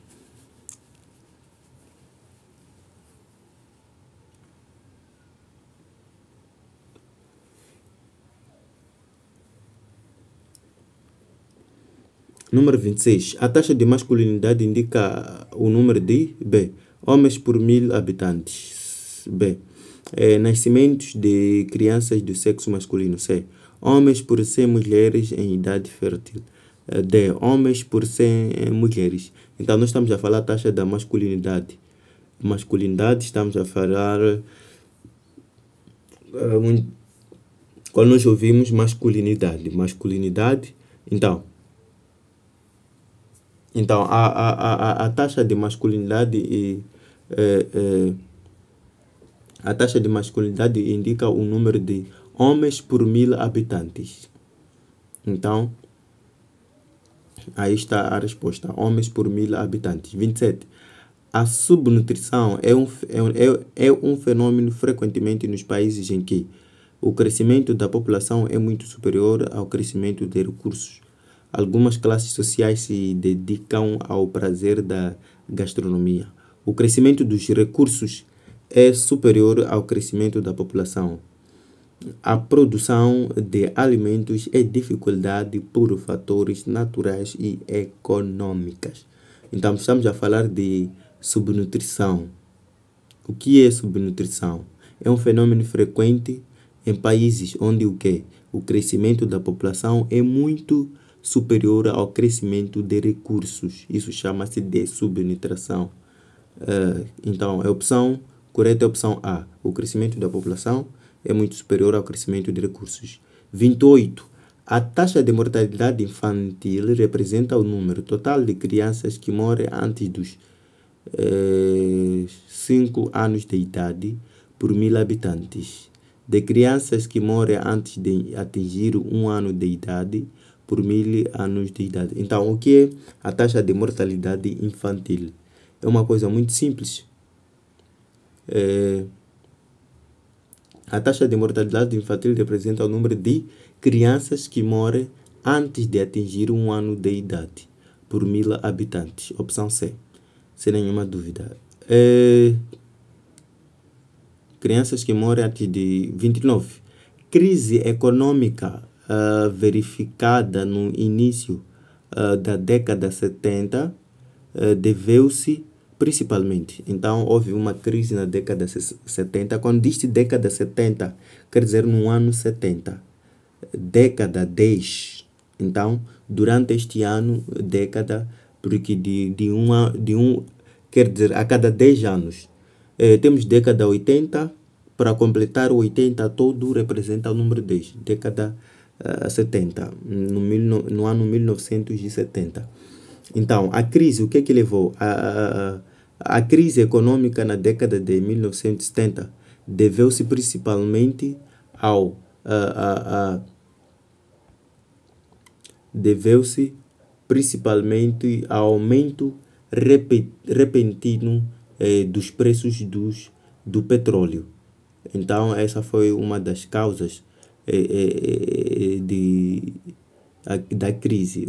Número 26. A taxa de masculinidade indica o número de B. Homens por 1000 habitantes. B. Nascimentos de crianças do sexo masculino. C. Homens por 100 mulheres em idade fértil. D. Homens por 100 mulheres. Então, nós estamos a falar a taxa da masculinidade. Masculinidade, estamos a falar... quando nós ouvimos masculinidade. Masculinidade, então a taxa de masculinidade a taxa de masculinidade indica o número de homens por 1000 habitantes. Então, aí está a resposta. Homens por 1000 habitantes. 27. A subnutrição é um fenômeno frequentemente nos países em que o crescimento da população é muito superior ao crescimento de recursos. Algumas classes sociais se dedicam ao prazer da gastronomia. O crescimento dos recursos é superior ao crescimento da população. A produção de alimentos é dificuldade por fatores naturais e econômicos. Então, estamos a falar de subnutrição. O que é subnutrição? É um fenômeno frequente em países onde o crescimento da população é muito superior ao crescimento de recursos. Isso chama-se de subnutrição. Então, a opção correta é a opção A. O crescimento da população é muito superior ao crescimento de recursos. 28. A taxa de mortalidade infantil representa o número total de crianças que morrem antes dos 5 anos de idade por 1000 habitantes. De crianças que morrem antes de atingir 1 ano de idade por 1000 anos de idade. Então, o que é a taxa de mortalidade infantil? É uma coisa muito simples. A taxa de mortalidade infantil representa o número de crianças que morrem antes de atingir 1 ano de idade por 1000 habitantes. Opção C, sem nenhuma dúvida. Crianças que morrem antes de 29. Crise econômica verificada no início da década 70 deveu-se principalmente. Então, houve uma crise na década 70. Quando diz década 70, quer dizer no ano 70. Década 10. Então, durante este ano, década, porque quer dizer, a cada 10 anos. Temos década 80, para completar o 80 todo representa o número 10. Década 70, no ano 1970. Então, a crise, o que é que levou? A crise econômica na década de 1970 deveu-se principalmente ao aumento repentino dos preços do petróleo. Então, essa foi uma das causas da crise.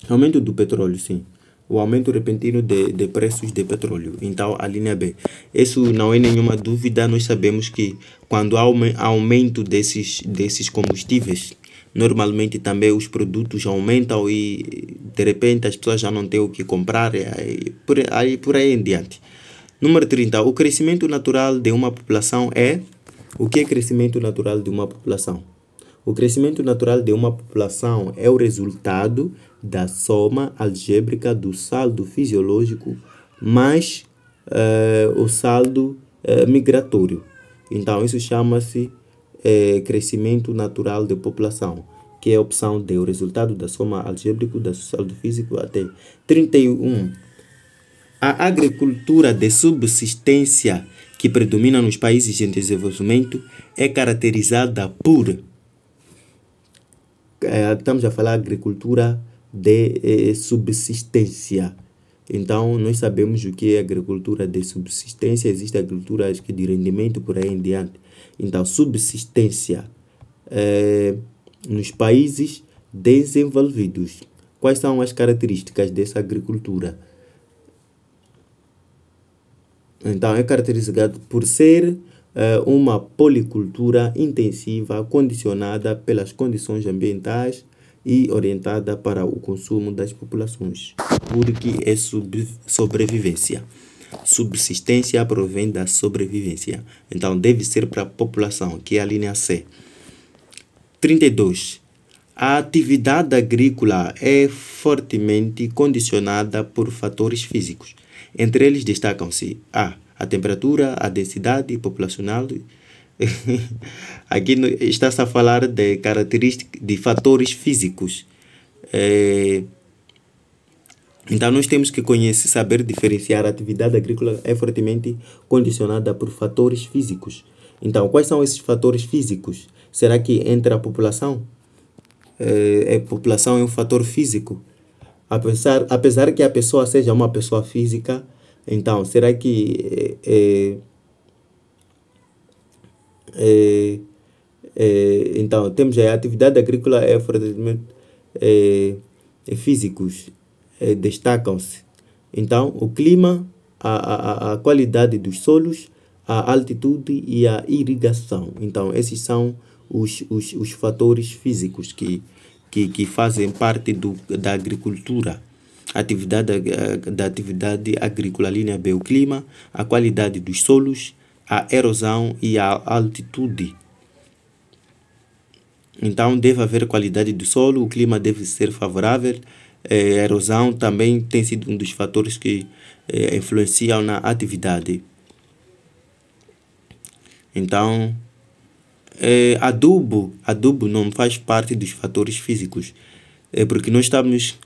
Aumento do petróleo, sim. O aumento repentino de preços de petróleo. Então, a linha B. Isso não é nenhuma dúvida. Nós sabemos que quando há aumento desses combustíveis, normalmente também os produtos aumentam e de repente as pessoas já não têm o que comprar e por aí em diante. Número 30. O crescimento natural de uma população é... O que é crescimento natural de uma população? O crescimento natural de uma população é o resultado da soma algébrica do saldo fisiológico mais o saldo migratório. Então, isso chama-se crescimento natural de população, que é a opção D, o resultado da soma algébrica do saldo físico até 31. A agricultura de subsistência que predomina nos países em desenvolvimento é caracterizada por... estamos a falar agricultura de subsistência. Então, nós sabemos o que é agricultura de subsistência, existe agricultura acho que de rendimento, por aí em diante. Então, subsistência nos países desenvolvidos. Quais são as características dessa agricultura? Então, é caracterizado por ser uma policultura intensiva, condicionada pelas condições ambientais e orientada para o consumo das populações, porque é sobrevivência. Subsistência provém da sobrevivência. Então, deve ser para a população, que é a linha C. 32. A atividade agrícola é fortemente condicionada por fatores físicos. Entre eles destacam-se a temperatura, a densidade populacional. Aqui está-se a falar de características, de fatores físicos. Então, nós temos que saber diferenciar. A atividade agrícola é fortemente condicionada por fatores físicos. Então, quais são esses fatores físicos? Será que entra a população? A população é um fator físico. Apesar que a pessoa seja uma pessoa física, então, será que então, temos a atividade agrícola é fortemente físicos, destacam-se. Então, o clima, a qualidade dos solos, a altitude e a irrigação. Então, esses são os fatores físicos que fazem parte da agricultura. Da atividade agrícola, linha B, o clima, a qualidade dos solos, a erosão e a altitude. Então, deve haver qualidade do solo, o clima deve ser favorável, a erosão também tem sido um dos fatores que influenciam na atividade. Então, adubo não faz parte dos fatores físicos, porque nós estamos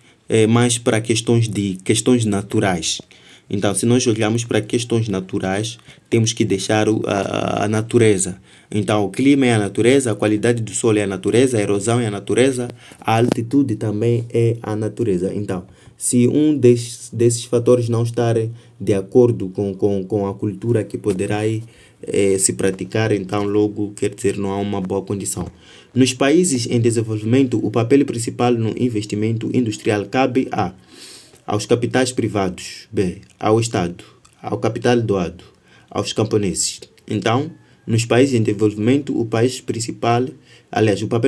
mais para questões naturais. Então, se nós olharmos para questões naturais, temos que deixar a natureza. Então, o clima é a natureza, a qualidade do solo é a natureza, a erosão é a natureza, a altitude também é a natureza. Então, se um desses fatores não estar de acordo com a cultura que poderá se praticar, então logo quer dizer não há uma boa condição. Nos países em desenvolvimento, o papel principal no investimento industrial cabe aos capitais privados, B, ao Estado, ao capital doado, aos camponeses. Então, nos países em desenvolvimento, o papel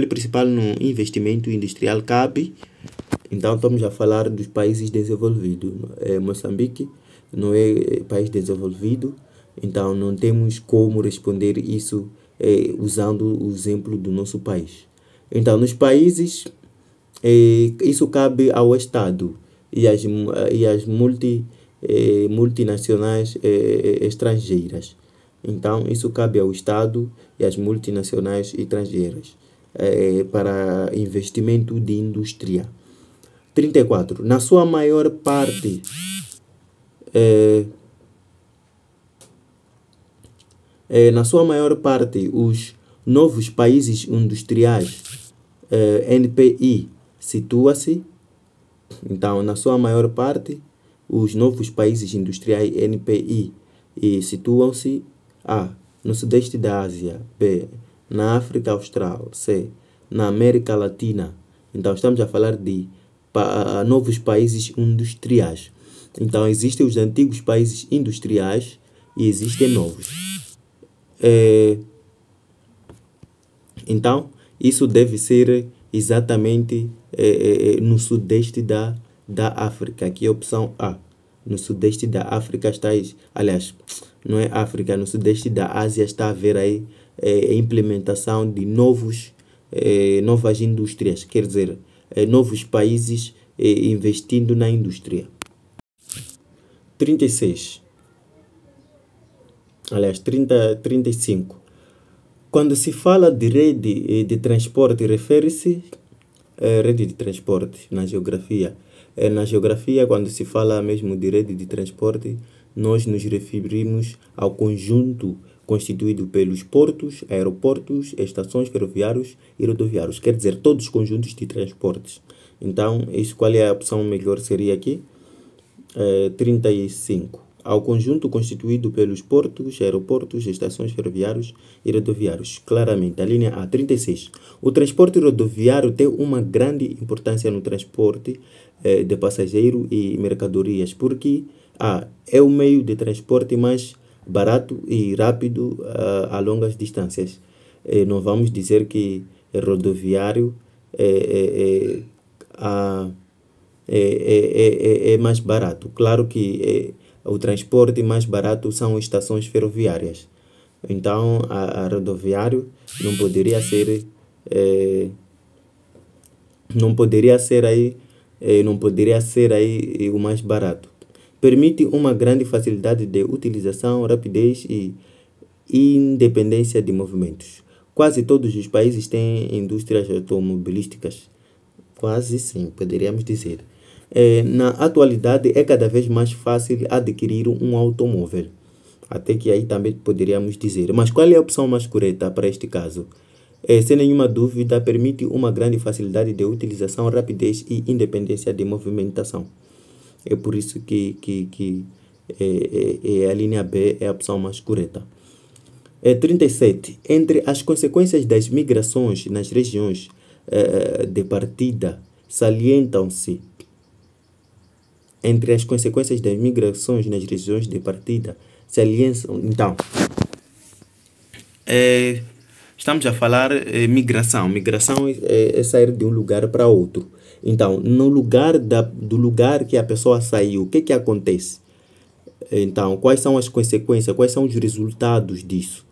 principal no investimento industrial cabe. Então, estamos a falar dos países desenvolvidos. Moçambique não é país desenvolvido, então não temos como responder isso usando o exemplo do nosso país. Então, nos países, isso cabe ao Estado e às multinacionais estrangeiras. Então, isso cabe ao Estado e às multinacionais estrangeiras para investimento de indústria. 34. Na sua maior parte, os novos países industriais, NPI, situa-se. Então, na sua maior parte, os novos países industriais NPI situam-se no sudeste da Ásia, B, na África Austral, C, na América Latina. Então, estamos a falar de novos países industriais. Então, existem os antigos países industriais e existem novos. Então, isso deve ser exatamente no sudeste da África. Aqui é a opção A. No sudeste da África está, aliás, não é África, no sudeste da Ásia está a haver aí a implementação de novas indústrias, quer dizer, novos países investindo na indústria. 36. Aliás, 35. Quando se fala de rede de transporte, refere-se a rede de transporte na geografia. Na geografia, quando se fala mesmo de rede de transporte, nós nos referimos ao conjunto constituído pelos portos, aeroportos, estações ferroviários e rodoviários, quer dizer, todos os conjuntos de transportes. Então, qual é a opção melhor seria aqui? 35. Ao conjunto constituído pelos portos, aeroportos, estações ferroviários e rodoviários. Claramente, a linha A. 36. O transporte rodoviário tem uma grande importância no transporte de passageiro e mercadorias, porque é o meio de transporte mais barato e rápido a longas distâncias. Não vamos dizer que rodoviário é mais barato. Claro que o transporte mais barato são estações ferroviárias. Então, a rodoviário não poderia ser o mais barato. Permite uma grande facilidade de utilização, rapidez e independência de movimentos. Quase todos os países têm indústrias automobilísticas. Quase sim, poderíamos dizer. Na atualidade, é cada vez mais fácil adquirir um automóvel. Até que aí também poderíamos dizer. Mas qual é a opção mais correta para este caso? Sem nenhuma dúvida, permite uma grande facilidade de utilização, rapidez e independência de movimentação. É por isso que a linha B é a opção mais correta. 37. Entre as consequências das migrações nas regiões de partida, salientam-se. Entre as consequências das migrações nas regiões de partida, salientam. Então, estamos a falar migração. Migração é sair de um lugar para outro. Então, no lugar do lugar que a pessoa saiu, o que acontece? Então, quais são as consequências? Quais são os resultados disso?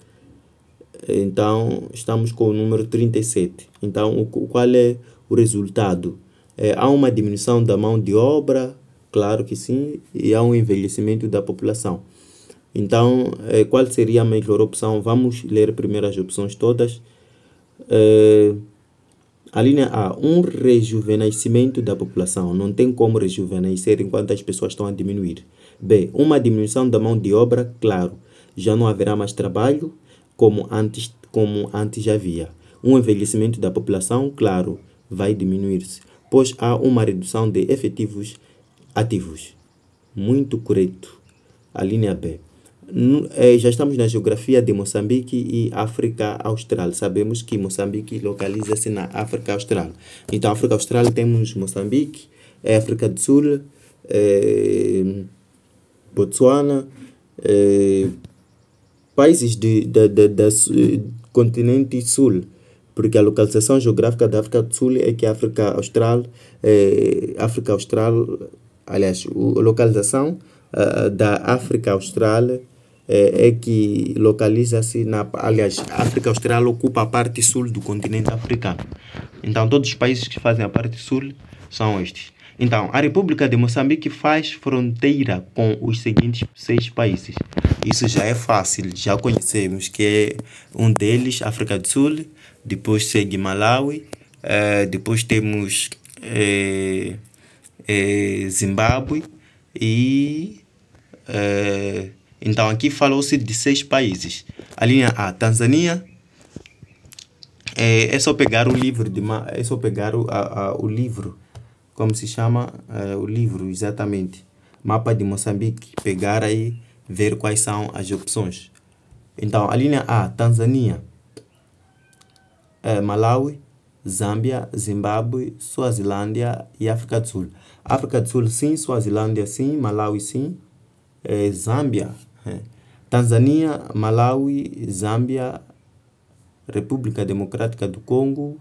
Então, estamos com o número 37. Então, qual é o resultado? Há uma diminuição da mão de obra, claro que sim, e há um envelhecimento da população. Então, qual seria a melhor opção? Vamos ler primeiro as opções todas. A linha A, um rejuvenescimento da população. Não tem como rejuvenescer enquanto as pessoas estão a diminuir. B, uma diminuição da mão de obra, claro. Já não haverá mais trabalho como antes havia. Um envelhecimento da população, claro, vai diminuir-se, pois há uma redução de efetivos ativos. Muito correto. A linha B. Já estamos na geografia de Moçambique e África Austral. Sabemos que Moçambique localiza-se na África Austral. Então, África Austral temos Moçambique, África do Sul, Botsuana, países do continente sul, porque a localização geográfica da África do Sul é que a África Austral, aliás, a localização da África Austral é que localiza-se aliás, a África Austral ocupa a parte sul do continente africano. Então, todos os países que fazem a parte sul são estes. Então, a República de Moçambique faz fronteira com os seguintes 6 países. Isso já é fácil, já conhecemos que é um deles, África do Sul, depois segue Malawi, depois temos Zimbábue e... então, aqui falou-se de 6 países. A linha A, Tanzânia. É só pegar o livro, o livro, como se chama o livro, exatamente. Mapa de Moçambique. Pegar aí, ver quais são as opções. Então, a linha A, Tanzânia, Malawi, Zâmbia, Zimbábue, Suazilândia e África do Sul. África do Sul sim, Suazilândia sim, Malawi sim, Zâmbia, Tanzânia, Malawi, Zâmbia, República Democrática do Congo.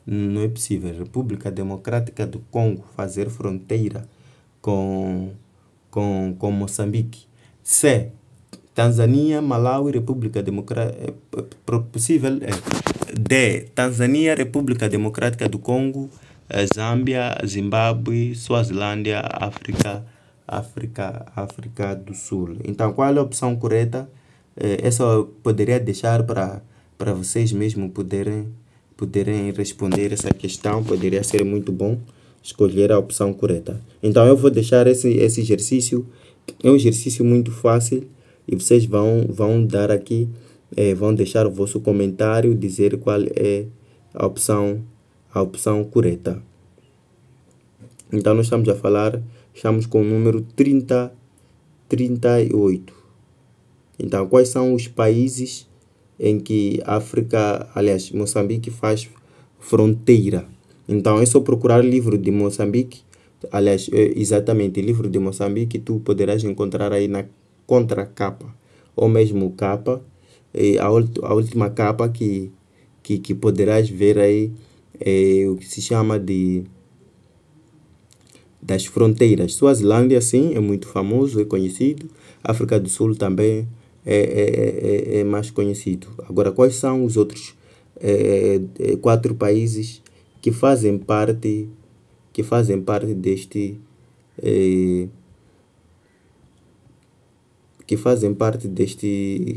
Não é possível. República Democrática do Congo fazer fronteira com Moçambique. C, Tanzânia, Malawi, República Democrática... possível. D, Tanzânia, República Democrática do Congo, Zâmbia, Zimbábue, Suazilândia, África do Sul. Então, qual é a opção correta? Essa eu poderia deixar para vocês mesmo poderem responder essa questão. Poderia ser muito bom escolher a opção correta. Então, eu vou deixar esse exercício. É um exercício muito fácil e vocês vão dar aqui, vão deixar o vosso comentário, dizer qual é a opção correta. Então, nós estamos a falar Estamos com o número 38. Então, quais são os países em que África, aliás, Moçambique faz fronteira? Então, é só procurar livro de Moçambique. Aliás, exatamente, livro de Moçambique, tu poderás encontrar aí na contracapa, ou mesmo capa, a última capa que poderás ver aí o que se chama das fronteiras. Suazilândia, sim, é muito famoso, é conhecido. África do Sul também é mais conhecido. Agora, quais são os outros 4 países que fazem parte deste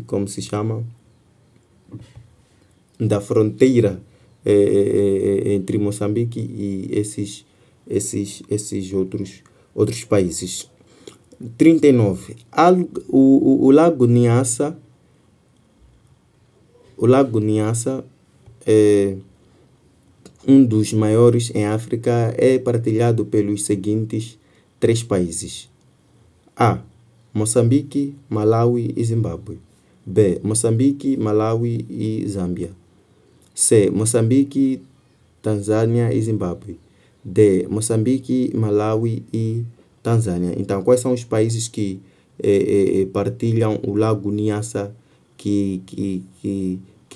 como se chama, da fronteira entre Moçambique e esses outros países? 39. O Lago Nyassa. O Lago Nyassa é um dos maiores em África, é partilhado pelos seguintes 3 países: A. Moçambique, Malawi e Zimbábue. B. Moçambique, Malawi e Zâmbia. C. Moçambique, Tanzânia e Zimbábue. D. Moçambique, Malawi e Tanzânia. Então, quais são os países que partilham o Lago Nyassa, que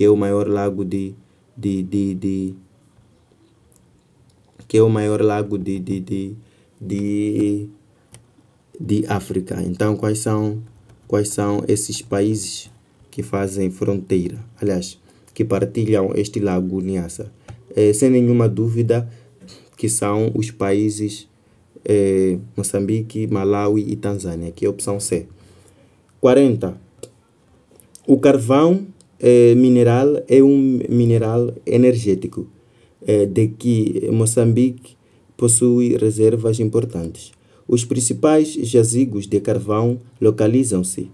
é o maior lago que é o maior lago de África? Então, quais são esses países que fazem fronteira, aliás, que partilham este Lago Nyassa? Sem nenhuma dúvida que são os países Moçambique, Malawi e Tanzânia, que é a opção C. 40. O carvão mineral é um mineral energético de que Moçambique possui reservas importantes. Os principais jazigos de carvão localizam-se.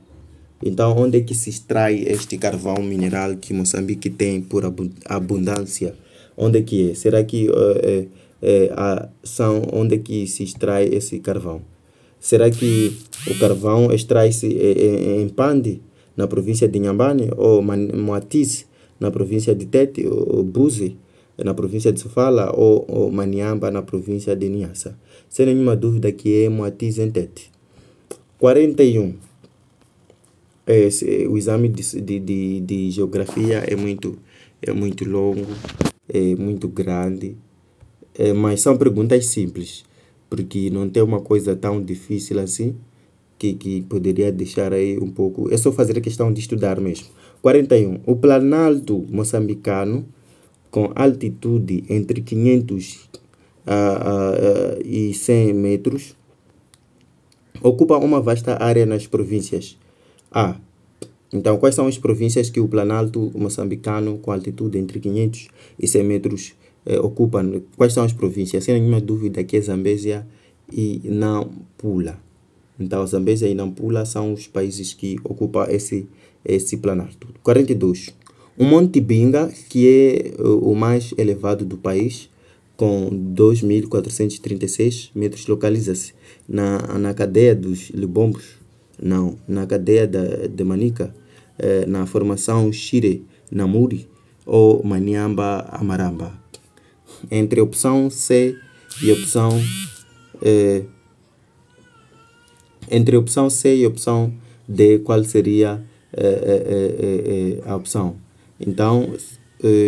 Então, onde é que se extrai este carvão mineral que Moçambique tem por abundância? Onde é que é? Será que são onde é que se extrai esse carvão? Será que o carvão extrai-se em Pande, na província de Inhambane, ou Moatize, na província de Tete, ou Buzi, na província de Sofala, ou Maniamba, na província de Niassa? Sem nenhuma dúvida que é Moatize em Tete. 41. O exame de geografia é muito longo, é muito grande, mas são perguntas simples, porque não tem uma coisa tão difícil assim que poderia deixar aí um pouco. É só fazer a questão de estudar mesmo. 41. O Planalto moçambicano, com altitude entre 500 e 100 metros, ocupa uma vasta área nas províncias. Então, quais são as províncias que o Planalto moçambicano, com altitude entre 500 e 100 metros, ocupa? Quais são as províncias? Sem nenhuma dúvida que é Zambésia e Nampula. Então, Zambésia e Nampula são os países que ocupam esse Planalto. 42. O Monte Binga, que é o mais elevado do país, com 2.436 metros, localiza-se na cadeia dos Libombos, não, na cadeia de Manica, na formação Shire Namuri ou Maniamba Amaramba. Entre a opção C e a opção D, qual seria a opção? Então,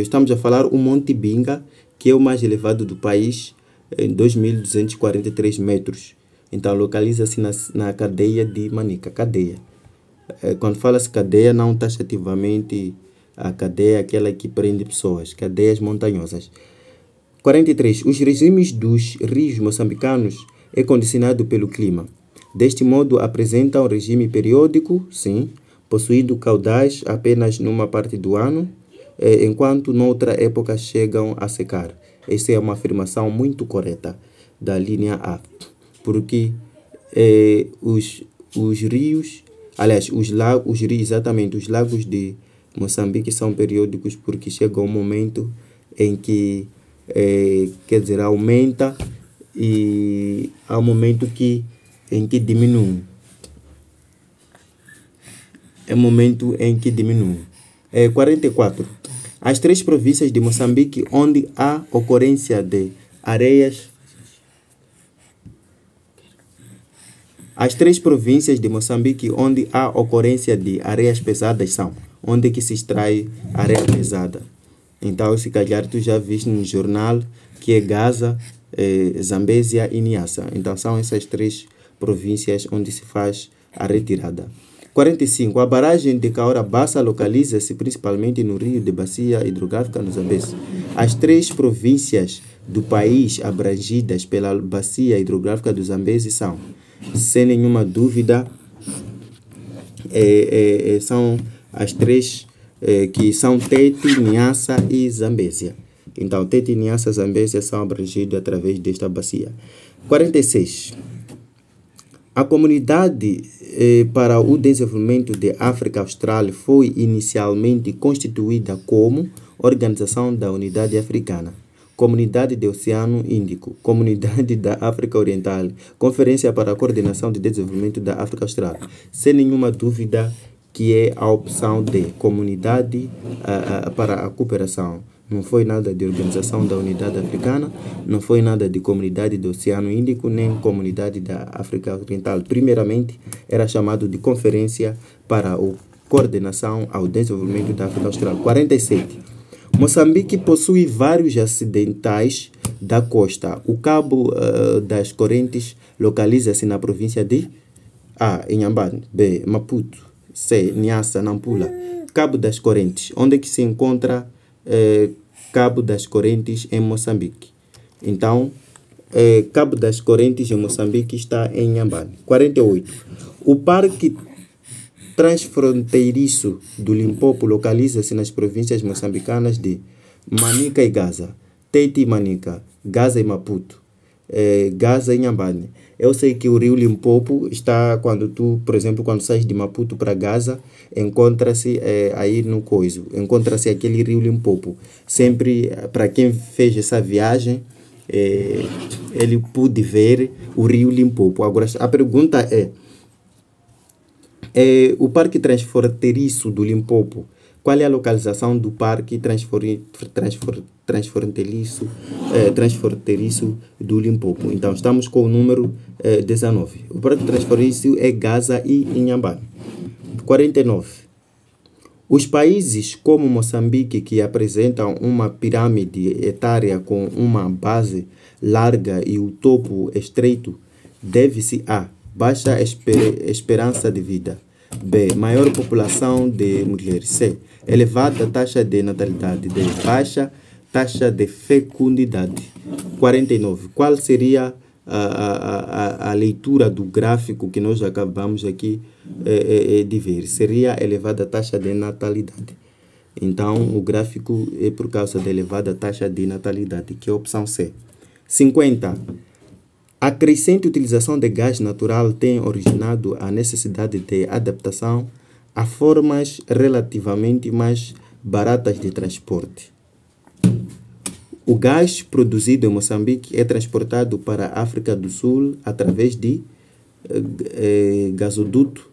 estamos a falar o Monte Binga, que é o mais elevado do país, em 2.243 metros. Então, localiza-se na cadeia de Manica. Cadeia. Quando fala-se cadeia, não taxativamente a cadeia, aquela que prende pessoas. Cadeias montanhosas. 43. Os regimes dos rios moçambicanos é condicionado pelo clima. Deste modo, apresentam regime periódico, sim, possuindo caudais apenas numa parte do ano, enquanto noutra época chegam a secar. Essa é uma afirmação muito correta da linha A, porque os rios, aliás, os lagos de Moçambique são periódicos, porque chega um momento em que, aumenta, e há um momento que em que diminui. É momento em que diminui. 44. As 3 províncias de Moçambique onde há ocorrência de areias. As 3 províncias de Moçambique onde há ocorrência de areias pesadas são onde que se extrai areia pesada. Então, se calhar tu já viste no jornal que é Gaza, Zambésia e Niassa. Então, são essas 3 províncias onde se faz a retirada. 45. A barragem de Cahora Bassa localiza-se principalmente no rio de bacia hidrográfica no Zambésia. As 3 províncias do país abrangidas pela bacia hidrográfica do Zambésia são, sem nenhuma dúvida, são as 3 que são Tete, Niassa e Zambésia. Então, Tete, Niassa e Zambésia são abrangidos através desta bacia. 46. A Comunidade para o Desenvolvimento de África Austral foi inicialmente constituída como Organização da Unidade Africana, Comunidade do Oceano Índico, Comunidade da África Oriental, Conferência para a Coordenação de Desenvolvimento da África Austral. Sem nenhuma dúvida que é a opção de Comunidade para a Cooperação. Não foi nada de Organização da Unidade Africana, não foi nada de Comunidade do Oceano Índico, nem Comunidade da África Oriental. Primeiramente, era chamado de Conferência para a Coordenação ao Desenvolvimento da África Austral. 47. Moçambique possui vários acidentais da costa. O Cabo das Correntes localiza-se na província de A, Inhambane, B, Maputo, C, Niassa, Nampula. Cabo das Correntes, onde é que se encontra Cabo das Correntes em Moçambique. Então, Cabo das Correntes em Moçambique está em Inhambane. 48. O Parque Transfronteiriço do Limpopo localiza-se nas províncias moçambicanas de Manica e Gaza, Tete e Manica, Gaza e Maputo, Gaza e Inhambane. Eu sei que o rio Limpopo está, quando tu, por exemplo, quando sais de Maputo para Gaza, encontra-se aí no coiso, encontra-se aquele rio Limpopo. Sempre, para quem fez essa viagem, ele pôde ver o rio Limpopo. Agora, a pergunta é, o Parque Transfronteiriço do Limpopo, qual é a localização do Parque Transfronteiriço do Limpopo? Então, estamos com o número 19. O Parque Transfronteiriço é Gaza e Inhambane. 49. Os países como Moçambique, que apresentam uma pirâmide etária com uma base larga e o topo estreito, deve-se a baixa esperança de vida, B, maior população de mulheres, C, elevada taxa de natalidade, D, baixa taxa de fecundidade. 49. Qual seria a leitura do gráfico que nós acabamos aqui de ver? Seria elevada taxa de natalidade. Então, o gráfico é por causa da elevada taxa de natalidade, que é a opção C. 50. A crescente utilização de gás natural tem originado a necessidade de adaptação a formas relativamente mais baratas de transporte. O gás produzido em Moçambique é transportado para a África do Sul através de gasoduto,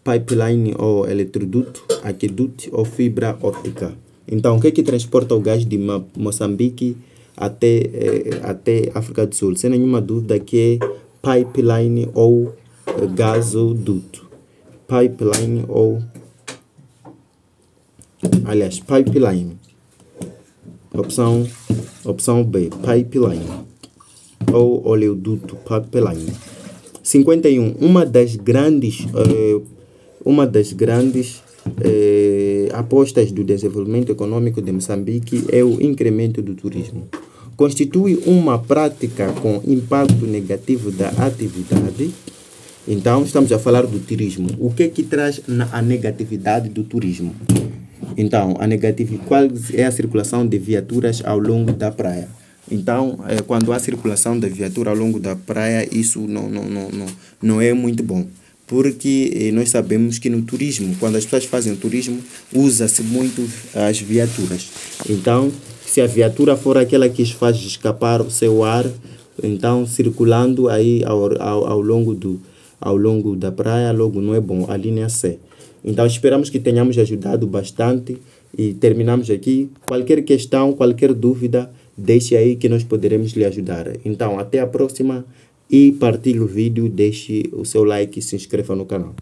pipeline ou eletroduto, aqueduto ou fibra óptica. Então, o que é que transporta o gás de Moçambique até África do Sul? Sem nenhuma dúvida que é pipeline ou gasoduto. Pipeline ou... Aliás, pipeline. Opção B, pipeline ou oleoduto, pipeline. 51. Uma das grandes apostas do desenvolvimento econômico de Moçambique é o incremento do turismo. Constitui uma prática com impacto negativo da atividade. Então, estamos a falar do turismo. O que é que traz a negatividade do turismo? Então, qual é a circulação de viaturas ao longo da praia? Então, quando há circulação de viatura ao longo da praia, isso não é muito bom. Porque nós sabemos que no turismo, quando as pessoas fazem turismo, usa-se muito as viaturas. Então, se a viatura for aquela que faz escapar o seu ar, então circulando aí ao longo ao longo da praia, logo não é bom, a linha C. Então esperamos que tenhamos ajudado bastante e terminamos aqui. Qualquer questão, qualquer dúvida, deixe aí que nós poderemos lhe ajudar. Então até a próxima e partilhe o vídeo, deixe o seu like e se inscreva no canal.